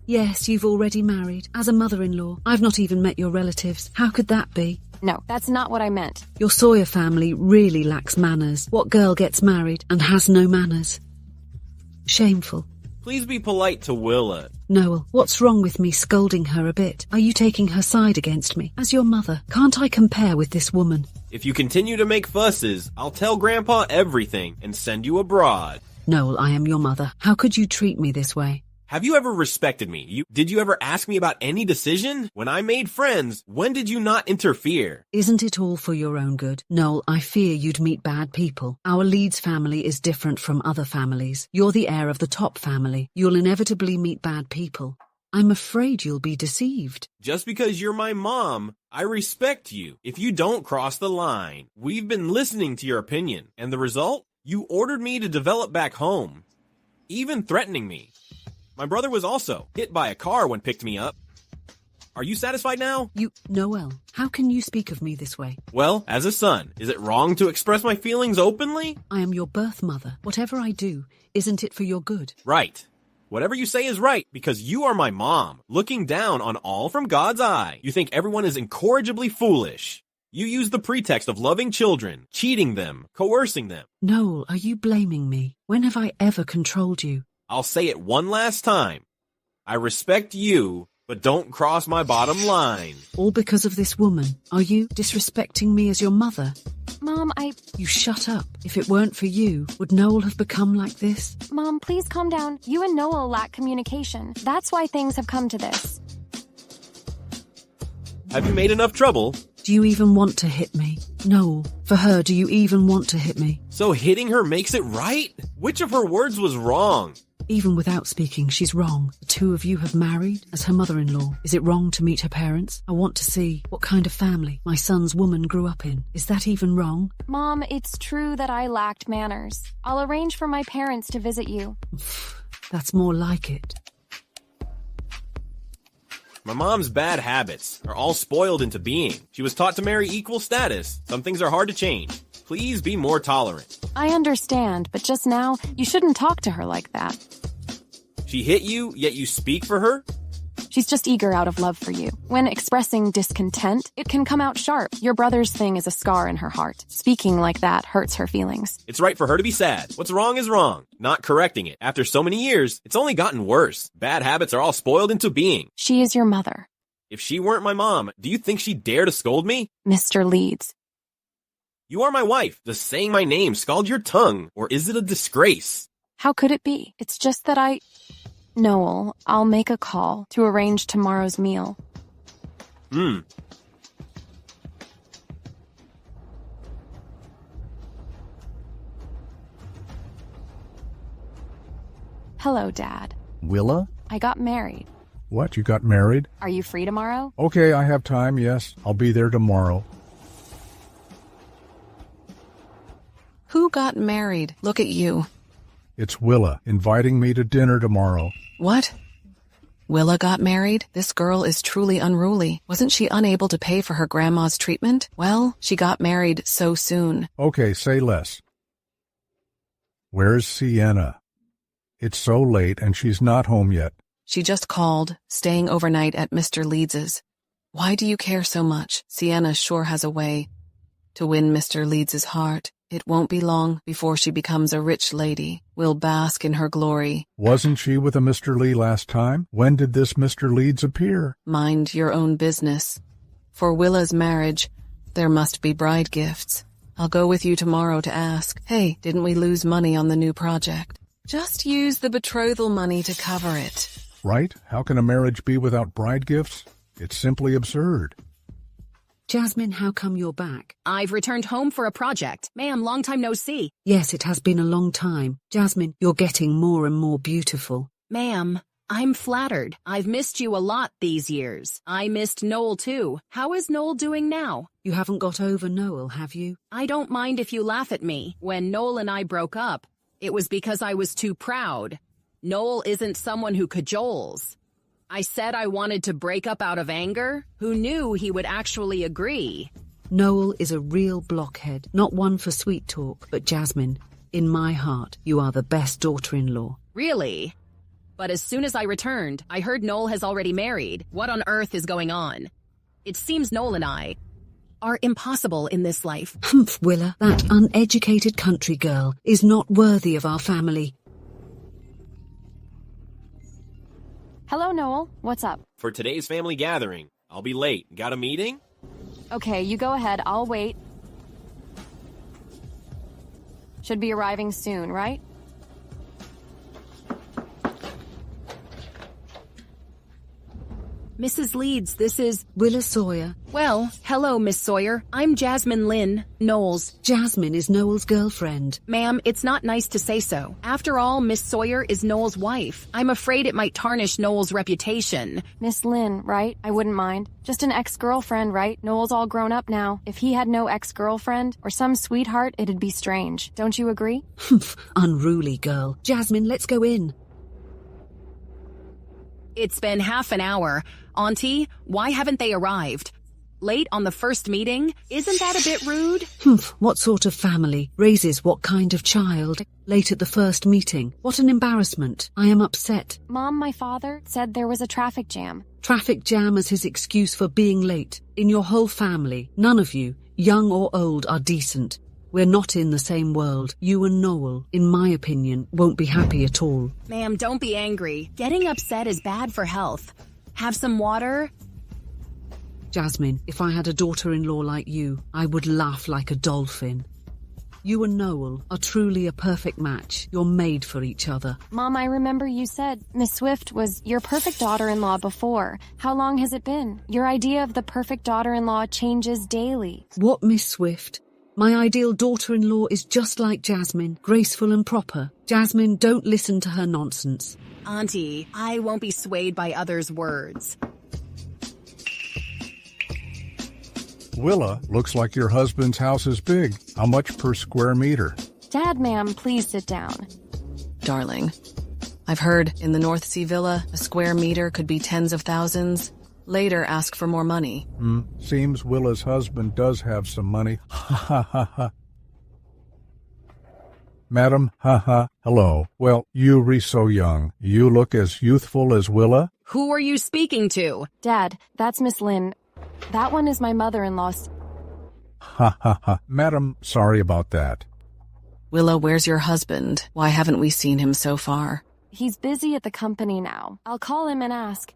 Yes, you've already married. As a mother-in-law, I've not even met your relatives. How could that be? No, that's not what I meant. Your Sawyer family really lacks manners. What girl gets married and has no manners? Shameful. Please be polite to Willa. Noel, what's wrong with me scolding her a bit? Are you taking her side against me? As your mother, can't I compare with this woman? If you continue to make fusses, I'll tell Grandpa everything and send you abroad. Noel, I am your mother. How could you treat me this way? Have you ever respected me? Did you ever ask me about any decision? When I made friends, when did you not interfere? Isn't it all for your own good? Noel, I fear you'd meet bad people. Our Leeds family is different from other families. You're the heir of the top family. You'll inevitably meet bad people. I'm afraid you'll be deceived. Just because you're my mom, I respect you. If you don't cross the line, we've been listening to your opinion. And the result? You ordered me to develop back home, even threatening me. My brother was also hit by a car when picked me up. Are you satisfied now? Noel, how can you speak of me this way? Well, as a son, is it wrong to express my feelings openly? I am your birth mother. Whatever I do, isn't it for your good? Right. Whatever you say is right, because you are my mom, looking down on all from God's eye. You think everyone is incorrigibly foolish. You use the pretext of loving children, cheating them, coercing them. Noel, are you blaming me? When have I ever controlled you? I'll say it one last time. I respect you, but don't cross my bottom line. All because of this woman. Are you disrespecting me as your mother? Mom, You shut up. If it weren't for you, would Noel have become like this? Mom, please calm down. You and Noel lack communication. That's why things have come to this. Have you made enough trouble? Do you even want to hit me? Noel, for her, do you even want to hit me? So hitting her makes it right? Which of her words was wrong? Even without speaking, she's wrong. The two of you have married as her mother-in-law. Is it wrong to meet her parents? I want to see what kind of family my son's woman grew up in. Is that even wrong? Mom, it's true that I lacked manners. I'll arrange for my parents to visit you. That's more like it. My mom's bad habits are all spoiled into being. She was taught to marry equal status. Some things are hard to change. Please be more tolerant. I understand, but just now, you shouldn't talk to her like that. She hit you, yet you speak for her? She's just eager out of love for you. When expressing discontent, it can come out sharp. Your brother's thing is a scar in her heart. Speaking like that hurts her feelings. It's right for her to be sad. What's wrong is wrong. Not correcting it. After so many years, it's only gotten worse. Bad habits are all spoiled into being. She is your mother. If she weren't my mom, do you think she'd dare to scold me? Mr. Leeds. You are my wife. Does saying my name scald your tongue, or is it a disgrace? How could it be? It's just that Noel, I'll make a call to arrange tomorrow's meal. Hello, Dad. Willa? I got married. What, you got married? Are you free tomorrow? Okay, I have time, yes. I'll be there tomorrow. Who got married? Look at you. It's Willa, inviting me to dinner tomorrow. What? Willa got married? This girl is truly unruly. Wasn't she unable to pay for her grandma's treatment? Well, she got married so soon. Okay, say less. Where's Sienna? It's so late and she's not home yet. She just called, staying overnight at Mr. Leeds's. Why do you care so much? Sienna sure has a way to win Mr. Leeds's heart. It won't be long before she becomes a rich lady. We'll bask in her glory. Wasn't she with a Mr. Lee last time? When did this Mr. Leeds appear? Mind your own business. For Willa's marriage, there must be bride gifts. I'll go with you tomorrow to ask, hey, didn't we lose money on the new project? Just use the betrothal money to cover it. Right? How can a marriage be without bride gifts? It's simply absurd. Jasmine, how come you're back? I've returned home for a project. Ma'am, long time no see. Yes, it has been a long time. Jasmine, you're getting more and more beautiful. Ma'am, I'm flattered. I've missed you a lot these years. I missed Noel too. How is Noel doing now? You haven't got over Noel, have you? I don't mind if you laugh at me. When Noel and I broke up, it was because I was too proud. Noel isn't someone who cajoles. I said I wanted to break up out of anger. Who knew he would actually agree? Noel is a real blockhead, not one for sweet talk. But Jasmine, in my heart, you are the best daughter-in-law. Really? But as soon as I returned, I heard Noel has already married. What on earth is going on? It seems Noel and I are impossible in this life. Humph, Willa, that uneducated country girl is not worthy of our family. Hello, Noel. What's up? For today's family gathering, I'll be late. Got a meeting? Okay, you go ahead. I'll wait. Should be arriving soon, right? Mrs. Leeds, this is Willa Sawyer. Well, hello, Miss Sawyer. I'm Jasmine Lynn, Noel's. Jasmine is Noel's girlfriend. Ma'am, it's not nice to say so. After all, Miss Sawyer is Noel's wife. I'm afraid it might tarnish Noel's reputation. Miss Lynn, right? I wouldn't mind. Just an ex-girlfriend, right? Noel's all grown up now. If he had no ex-girlfriend or some sweetheart, it'd be strange. Don't you agree? Humph, unruly girl. Jasmine, let's go in. It's been half an hour. Auntie, why haven't they arrived? Late on the first meeting? Isn't that a bit rude? Humph, what sort of family raises what kind of child? Late at the first meeting? What an embarrassment. I am upset. Mom, my father said there was a traffic jam. Traffic jam as his excuse for being late. In your whole family, none of you, young or old, are decent. We're not in the same world. You and Noel, in my opinion, won't be happy at all. Ma'am, don't be angry. Getting upset is bad for health. Have some water? Jasmine, if I had a daughter-in-law like you, I would laugh like a dolphin. You and Noel are truly a perfect match. You're made for each other. Mom, I remember you said Miss Swift was your perfect daughter-in-law before. How long has it been? Your idea of the perfect daughter-in-law changes daily. What, Miss Swift? My ideal daughter-in-law is just like Jasmine, graceful and proper. Jasmine, don't listen to her nonsense. Auntie, I won't be swayed by others' words. Willa, looks like your husband's house is big. How much per square meter? Dad, ma'am, please sit down. Darling, I've heard in the North Sea Villa, a square meter could be tens of thousands. Later, ask for more money. Seems Willa's husband does have some money. Ha ha ha ha. Madam, ha. Hello. Well, you re so young. You look as youthful as Willa. Who are you speaking to? Dad, that's Miss Lynn. That one is my mother-in-law's. Ha ha ha. Madam, sorry about that. Willa, where's your husband? Why haven't we seen him so far? He's busy at the company now. I'll call him and ask.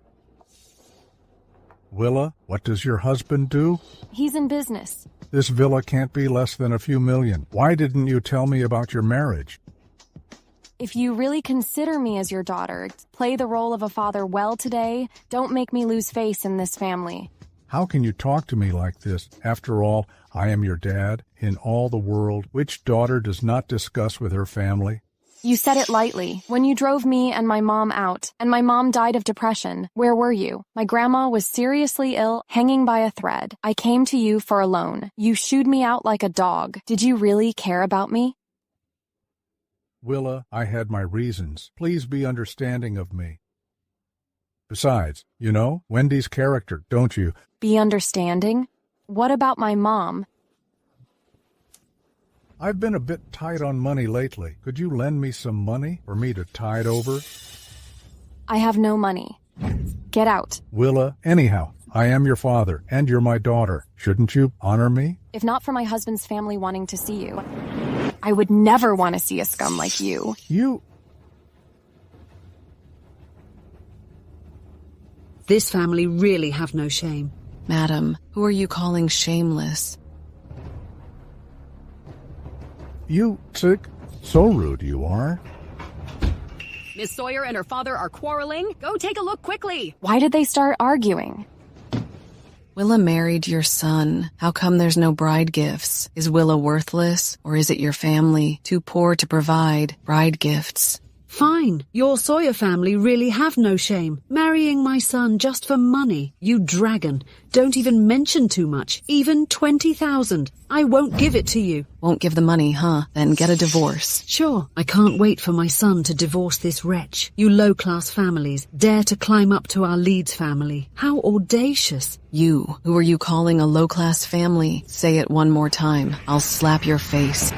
Willa, what does your husband do? He's in business. This villa can't be less than a few million. Why didn't you tell me about your marriage? If you really consider me as your daughter, play the role of a father well today, don't make me lose face in this family. How can you talk to me like this? After all, I am your dad. In all the world, which daughter does not discuss with her family? You said it lightly. When you drove me and my mom out, and my mom died of depression, where were you? My grandma was seriously ill, hanging by a thread. I came to you for a loan. You shooed me out like a dog. Did you really care about me? Willa, I had my reasons. Please be understanding of me. Besides, you know Wendy's character, don't you? Be understanding? What about my mom? I've been a bit tight on money lately. Could you lend me some money for me to tide over? I have no money. Get out. Willa, anyhow, I am your father, and you're my daughter. Shouldn't you honor me? If not for my husband's family wanting to see you, I would never want to see a scum like you. This family really have no shame. Madam, who are you calling shameless? You sick? So rude you are. Miss Sawyer and her father are quarreling. Go take a look quickly. Why did they start arguing? Willa married your son. How come there's no bride gifts? Is Willa worthless, or is it your family, too poor to provide bride gifts? Fine. Your Sawyer family really have no shame. Marrying my son just for money. You dragon. Don't even mention too much. Even 20,000. I won't give it to you. Won't give the money, huh? Then get a divorce. Sure. I can't wait for my son to divorce this wretch. You low-class families dare to climb up to our Leeds family. How audacious. You, who are you calling a low-class family? Say it one more time. I'll slap your face.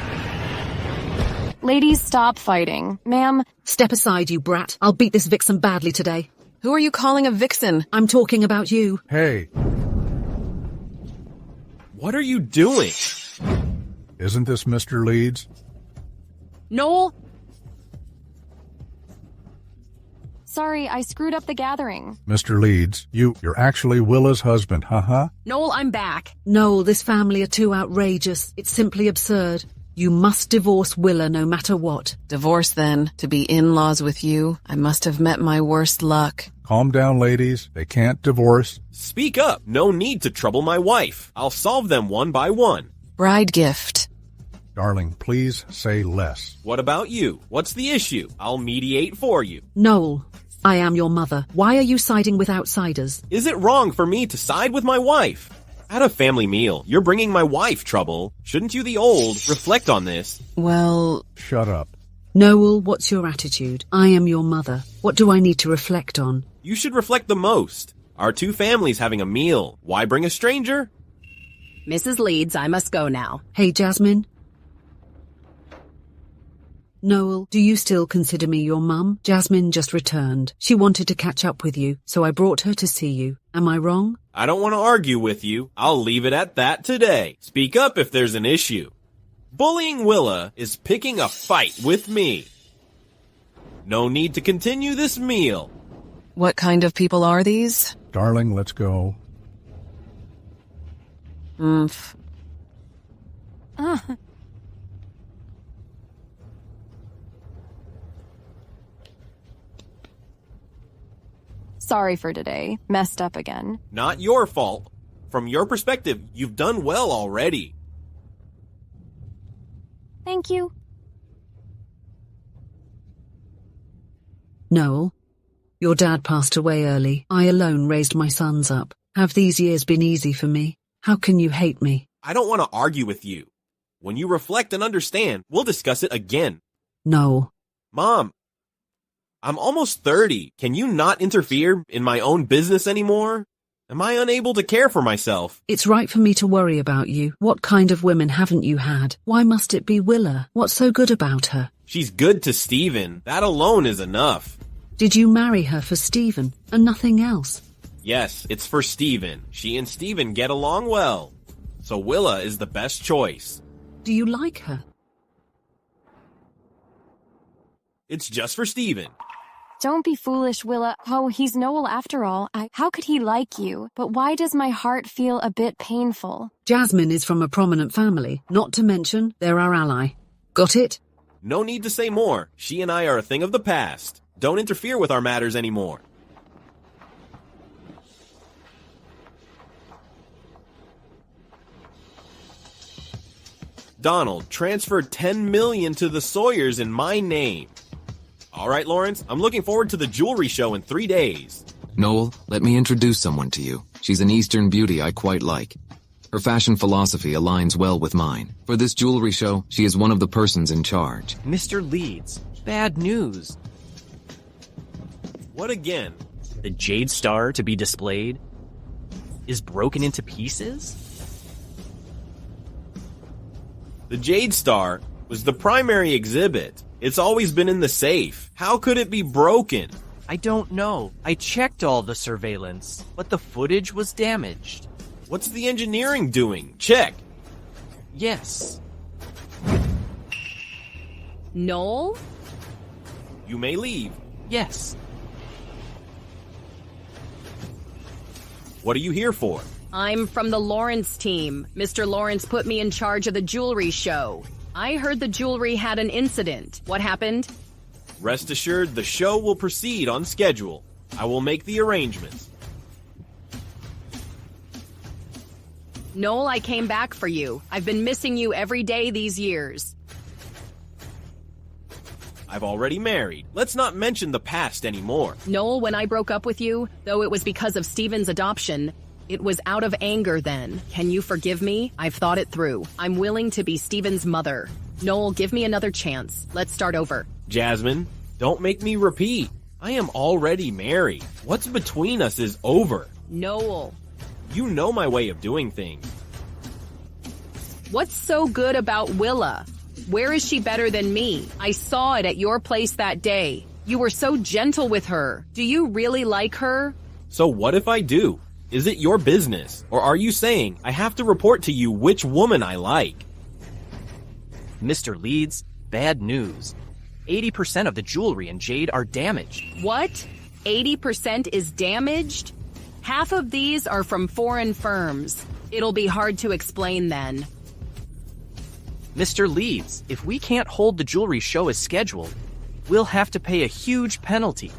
Ladies, stop fighting. Ma'am. Step aside, you brat. I'll beat this vixen badly today. Who are you calling a vixen? I'm talking about you. Hey. What are you doing? Isn't this Mr. Leeds? Noel? Sorry, I screwed up the gathering. Mr. Leeds, you're actually Willa's husband, huh? Noel, I'm back. Noel, this family are too outrageous. It's simply absurd. You must divorce Willa no matter what. Divorce, then? To be in-laws with you? I must have met my worst luck. Calm down, ladies. They can't divorce. Speak up. No need to trouble my wife. I'll solve them one by one. Bride gift. Darling, please say less. What about you? What's the issue? I'll mediate for you. Noel, I am your mother. Why are you siding with outsiders? Is it wrong for me to side with my wife? At a family meal, you're bringing my wife trouble. Shouldn't you, the old, reflect on this? Well... Shut up. Noel, what's your attitude? I am your mother. What do I need to reflect on? You should reflect the most. Our two families having a meal. Why bring a stranger? Mrs. Leeds, I must go now. Hey, Jasmine. Noel, do you still consider me your mum? Jasmine just returned. She wanted to catch up with you, so I brought her to see you. Am I wrong? I don't want to argue with you. I'll leave it at that today. Speak up if there's an issue. Bullying Willa is picking a fight with me. No need to continue this meal. What kind of people are these? Darling, let's go. Sorry for today. Messed up again. Not your fault. From your perspective, you've done well already. Thank you. Noel, your dad passed away early. I alone raised my sons up. Have these years been easy for me? How can you hate me? I don't want to argue with you. When you reflect and understand, we'll discuss it again. Noel. Mom. I'm almost 30. Can you not interfere in my own business anymore? Am I unable to care for myself? It's right for me to worry about you. What kind of women haven't you had? Why must it be Willa? What's so good about her? She's good to Stephen. That alone is enough. Did you marry her for Stephen and nothing else? Yes, it's for Stephen. She and Stephen get along well. So Willa is the best choice. Do you like her? It's just for Stephen. Don't be foolish, Willa. Oh, he's Noel after all. How could he like you? But why does my heart feel a bit painful? Jasmine is from a prominent family, not to mention they're our ally. Got it? No need to say more. She and I are a thing of the past. Don't interfere with our matters anymore. Donald, transfer $10 million to the Sawyers in my name. All right, Lawrence, I'm looking forward to the jewelry show in 3 days. Noel, let me introduce someone to you. She's an Eastern beauty I quite like. Her fashion philosophy aligns well with mine. For this jewelry show, she is one of the persons in charge. Mr. Leeds, bad news. What again? The Jade Star to be displayed is broken into pieces? The Jade Star was the primary exhibit. It's always been in the safe. How could it be broken? I don't know. I checked all the surveillance, but the footage was damaged. What's the engineering doing? Check. Yes. Noel? You may leave. Yes. What are you here for? I'm from the Lawrence team. Mr. Lawrence put me in charge of the jewelry show. I heard the jewelry had an incident. What happened? Rest assured, the show will proceed on schedule. I will make the arrangements. Noel, I came back for you. I've been missing you every day these years. I've already married. Let's not mention the past anymore. Noel, when I broke up with you, though it was because of Stephen's adoption, it was out of anger then. Can you forgive me? I've thought it through. I'm willing to be Stephen's mother. Noel, give me another chance. Let's start over. Jasmine, don't make me repeat. I am already married. What's between us is over. Noel. You know my way of doing things. What's so good about Willa? Where is she better than me? I saw it at your place that day. You were so gentle with her. Do you really like her? So what if I do? Is it your business? Or are you saying I have to report to you which woman I like? Mr. Leeds, bad news. 80% of the jewelry and jade are damaged. What? 80% is damaged? Half of these are from foreign firms. It'll be hard to explain then. Mr. Leeds, if we can't hold the jewelry show as scheduled, we'll have to pay a huge penalty.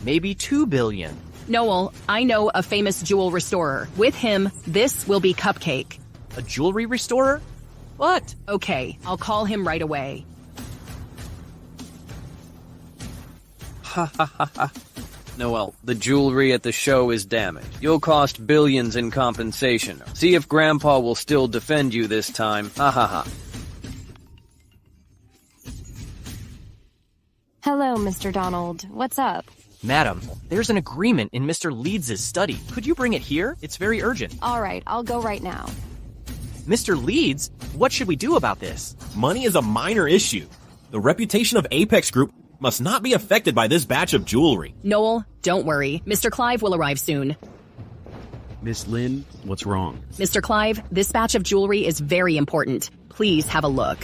Maybe $2 billion. Noel, I know a famous jewel restorer. With him, this will be Cupcake. A jewelry restorer? What? Okay, I'll call him right away. Ha ha ha ha. Noel, the jewelry at the show is damaged. You'll cost billions in compensation. See if Grandpa will still defend you this time. Ha ha ha. Hello, Mr. Donald. What's up? Madam, there's an agreement in Mr. Leeds' study. Could you bring it here? It's very urgent. All right, I'll go right now. Mr. Leeds, what should we do about this? Money is a minor issue. The reputation of Apex Group must not be affected by this batch of jewelry. Noel, don't worry. Mr. Clive will arrive soon. Miss Lynn, what's wrong? Mr. Clive, this batch of jewelry is very important. Please have a look.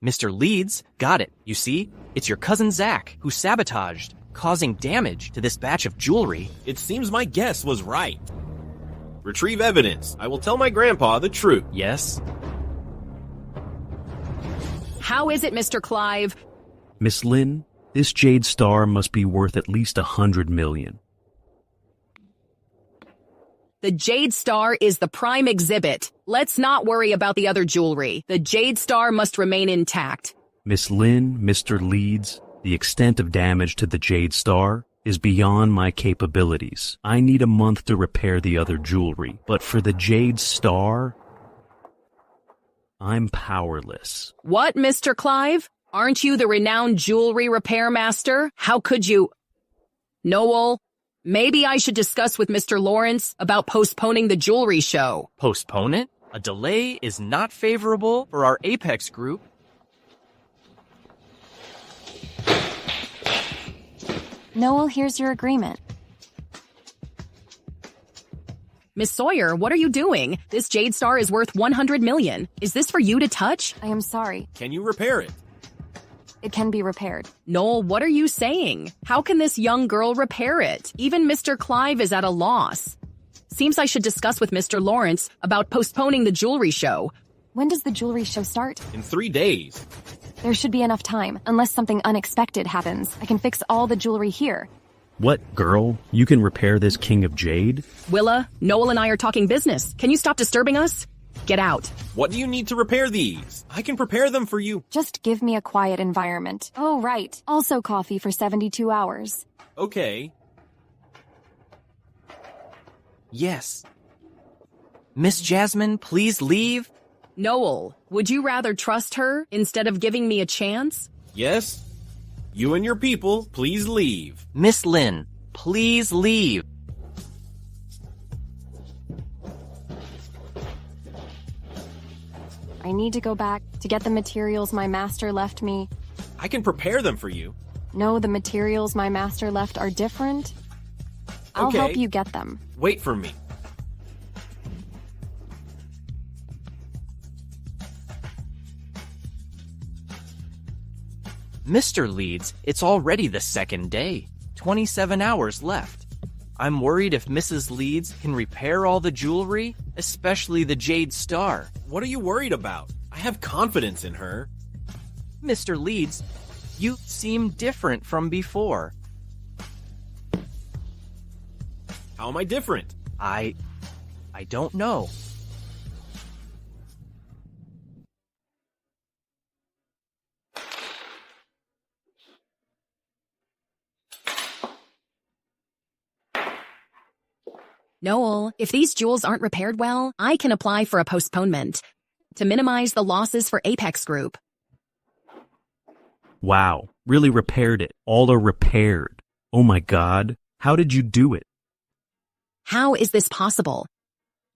Mr. Leeds, got it. You see, it's your cousin Zach who sabotaged, causing damage to this batch of jewelry. It seems my guess was right. Retrieve evidence. I will tell my grandpa the truth. Yes? How is it, Mr. Clive? Miss Lynn, this jade star must be worth at least $100 million. The Jade Star is the prime exhibit. Let's not worry about the other jewelry. The Jade Star must remain intact. Miss Lynn, Mr. Leeds, The extent of damage to the Jade Star is beyond my capabilities. I need a month to repair the other jewelry, but for the Jade Star, I'm powerless. What, Mr. Clive? Aren't you the renowned jewelry repair master? How could you? Noel, maybe I should discuss with Mr. Lawrence about postponing the jewelry show. Postpone it? A delay is not favorable for our Apex group. Noel, here's your agreement. Miss Sawyer, what are you doing? This Jade Star is worth 100 million. Is this for you to touch? I am sorry. Can you repair it? It can be repaired. Noel, what are you saying? How can this young girl repair it? Even Mr. Clive is at a loss. Seems I should discuss with Mr. Lawrence about postponing the jewelry show. When does the jewelry show start? In 3 days. There should be enough time, unless something unexpected happens. I can fix all the jewelry here. What, girl? You can repair this King of Jade? Willa, Noel and I are talking business. Can you stop disturbing us? Get out. What do you need to repair these? I can prepare them for you. Just give me a quiet environment. Oh, right. Also coffee for 72 hours. Okay. Yes. Miss Jasmine, please leave. Noel, would you rather trust her instead of giving me a chance? Yes. You and your people, please leave. Miss Lynn, please leave. I need to go back to get the materials my master left me. I can prepare them for you. No, the materials my master left are different. I'll Okay. help you get them. Wait for me. Mr. Leeds, it's already the second day. 27 hours left. I'm worried if Mrs. Leeds can repair all the jewelry, especially the Jade Star. What are you worried about? I have confidence in her. Mr. Leeds, you seem different from before. How am I different? I don't know. Noel, if these jewels aren't repaired well, I can apply for a postponement to minimize the losses for Apex Group. Wow, really repaired it. All are repaired. Oh my God, how did you do it? How is this possible?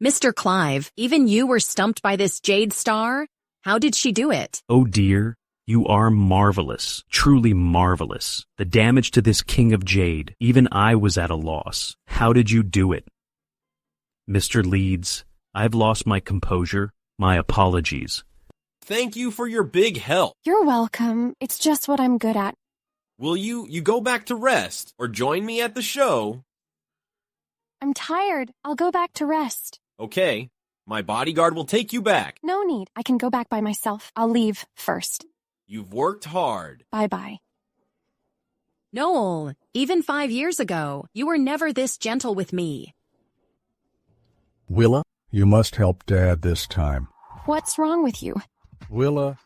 Mr. Clive, even you were stumped by this Jade Star? How did she do it? Oh dear, you are marvelous, truly marvelous. The damage to this King of Jade, even I was at a loss. How did you do it? Mr. Leeds, I've lost my composure. My apologies. Thank you for your big help. You're welcome. It's just what I'm good at. Will you go back to rest or join me at the show? I'm tired. I'll go back to rest. Okay. My bodyguard will take you back. No need. I can go back by myself. I'll leave first. You've worked hard. Bye-bye. Noel, even 5 years ago, you were never this gentle with me. Willa, you must help Dad this time. What's wrong with you? Willa,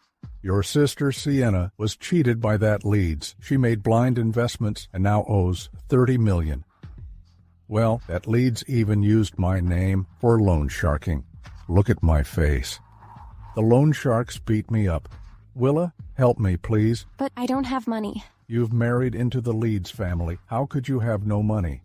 your sister Sienna was cheated by that Leeds. She made blind investments and now owes $30 million. Well, that Leeds even used my name for loan sharking. Look at my face. The loan sharks beat me up. Willa, help me, please. But I don't have money. You've married into the Leeds family. How could you have no money?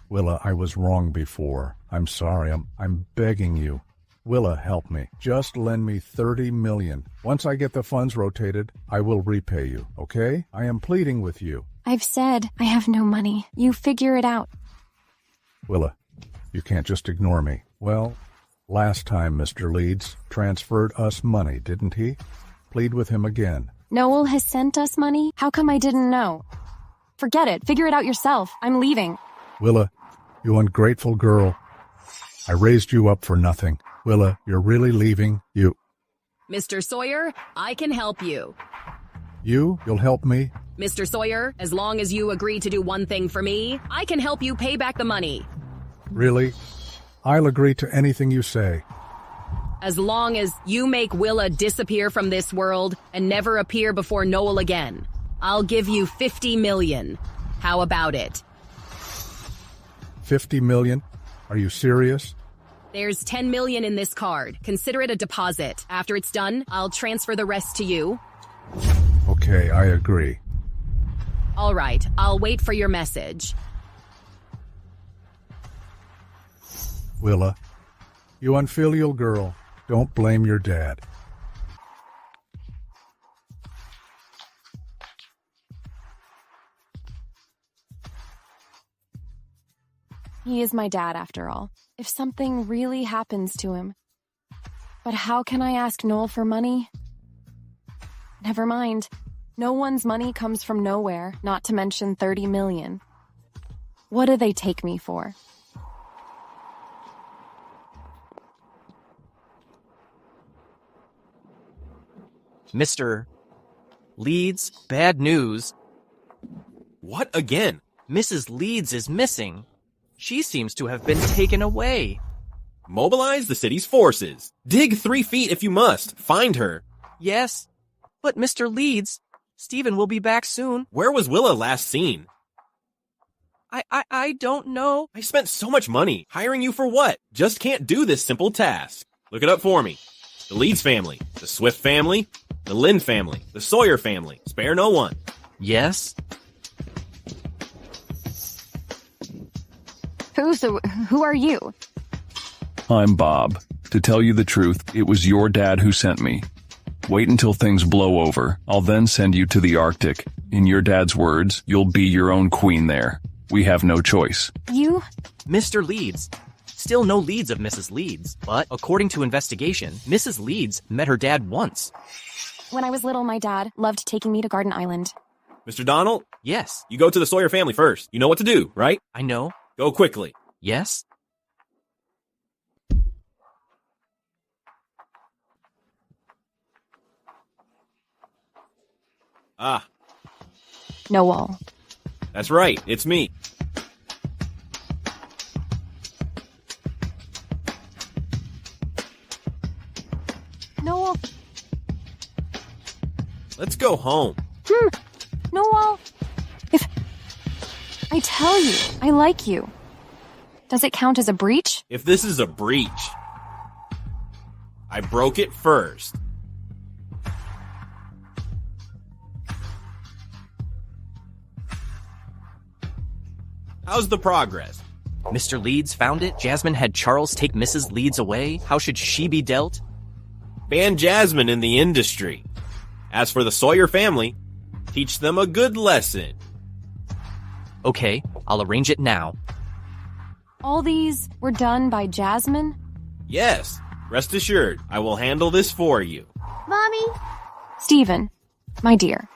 Willa, I was wrong before. I'm sorry. I'm begging you. Willa, help me. Just lend me $30 million. Once I get the funds rotated, I will repay you, okay? I am pleading with you. I've said I have no money. You figure it out. Willa, you can't just ignore me. Well, last time Mr. Leeds transferred us money, didn't he? Plead with him again. Noel has sent us money? How come I didn't know? Forget it. Figure it out yourself. I'm leaving. Willa, you ungrateful girl. I raised you up for nothing. Willa, you're really leaving? Mr. Sawyer, I can help you. You'll help me? Mr. Sawyer, as long as you agree to do one thing for me, I can help you pay back the money. Really? I'll agree to anything you say. As long as you make Willa disappear from this world and never appear before Noel again. I'll give you 50 million. How about it? 50 million? Are you serious? There's 10 million in this card. Consider it a deposit. After it's done, I'll transfer the rest to you. Okay, I agree. All right, I'll wait for your message. Willa, you unfilial girl, don't blame your dad. He is my dad, after all. If something really happens to him. But how can I ask Noel for money? Never mind. No one's money comes from nowhere, not to mention 30 million. What do they take me for? Mr. Leeds, bad news. What again? Mrs. Leeds is missing. She seems to have been taken away. Mobilize the city's forces. Dig 3 feet if you must. Find her. Yes, but Mr. Leeds, Stephen will be back soon. Where was Willa last seen? I don't know. I spent so much money. Hiring you for what? Just can't do this simple task. Look it up for me. The Leeds family, the Swift family, the Lynn family, the Sawyer family. Spare no one. Yes? Who are you? I'm Bob. To tell you the truth, it was your dad who sent me. Wait until things blow over. I'll then send you to the Arctic. In your dad's words, you'll be your own queen there. We have no choice. You? Mr. Leeds. Still no leads of Mrs. Leeds, but according to investigation, Mrs. Leeds met her dad once. When I was little, my dad loved taking me to Garden Island. Mr. Donald? Yes. You go to the Sawyer family first. You know what to do, right? I know. Go quickly. Yes? Ah. Noel. That's right. It's me. Noel. Let's go home. Noel. If I tell you, I like you. Does it count as a breach? If this is a breach, I broke it first. How's the progress? Mr. Leeds found it. Jasmine had Charles take Mrs. Leeds away. How should she be dealt? Ban Jasmine in the industry. As for the Sawyer family, teach them a good lesson. Okay, I'll arrange it now. All these were done by Jasmine? Yes, rest assured, I will handle this for you. Mommy? Stephen, my dear,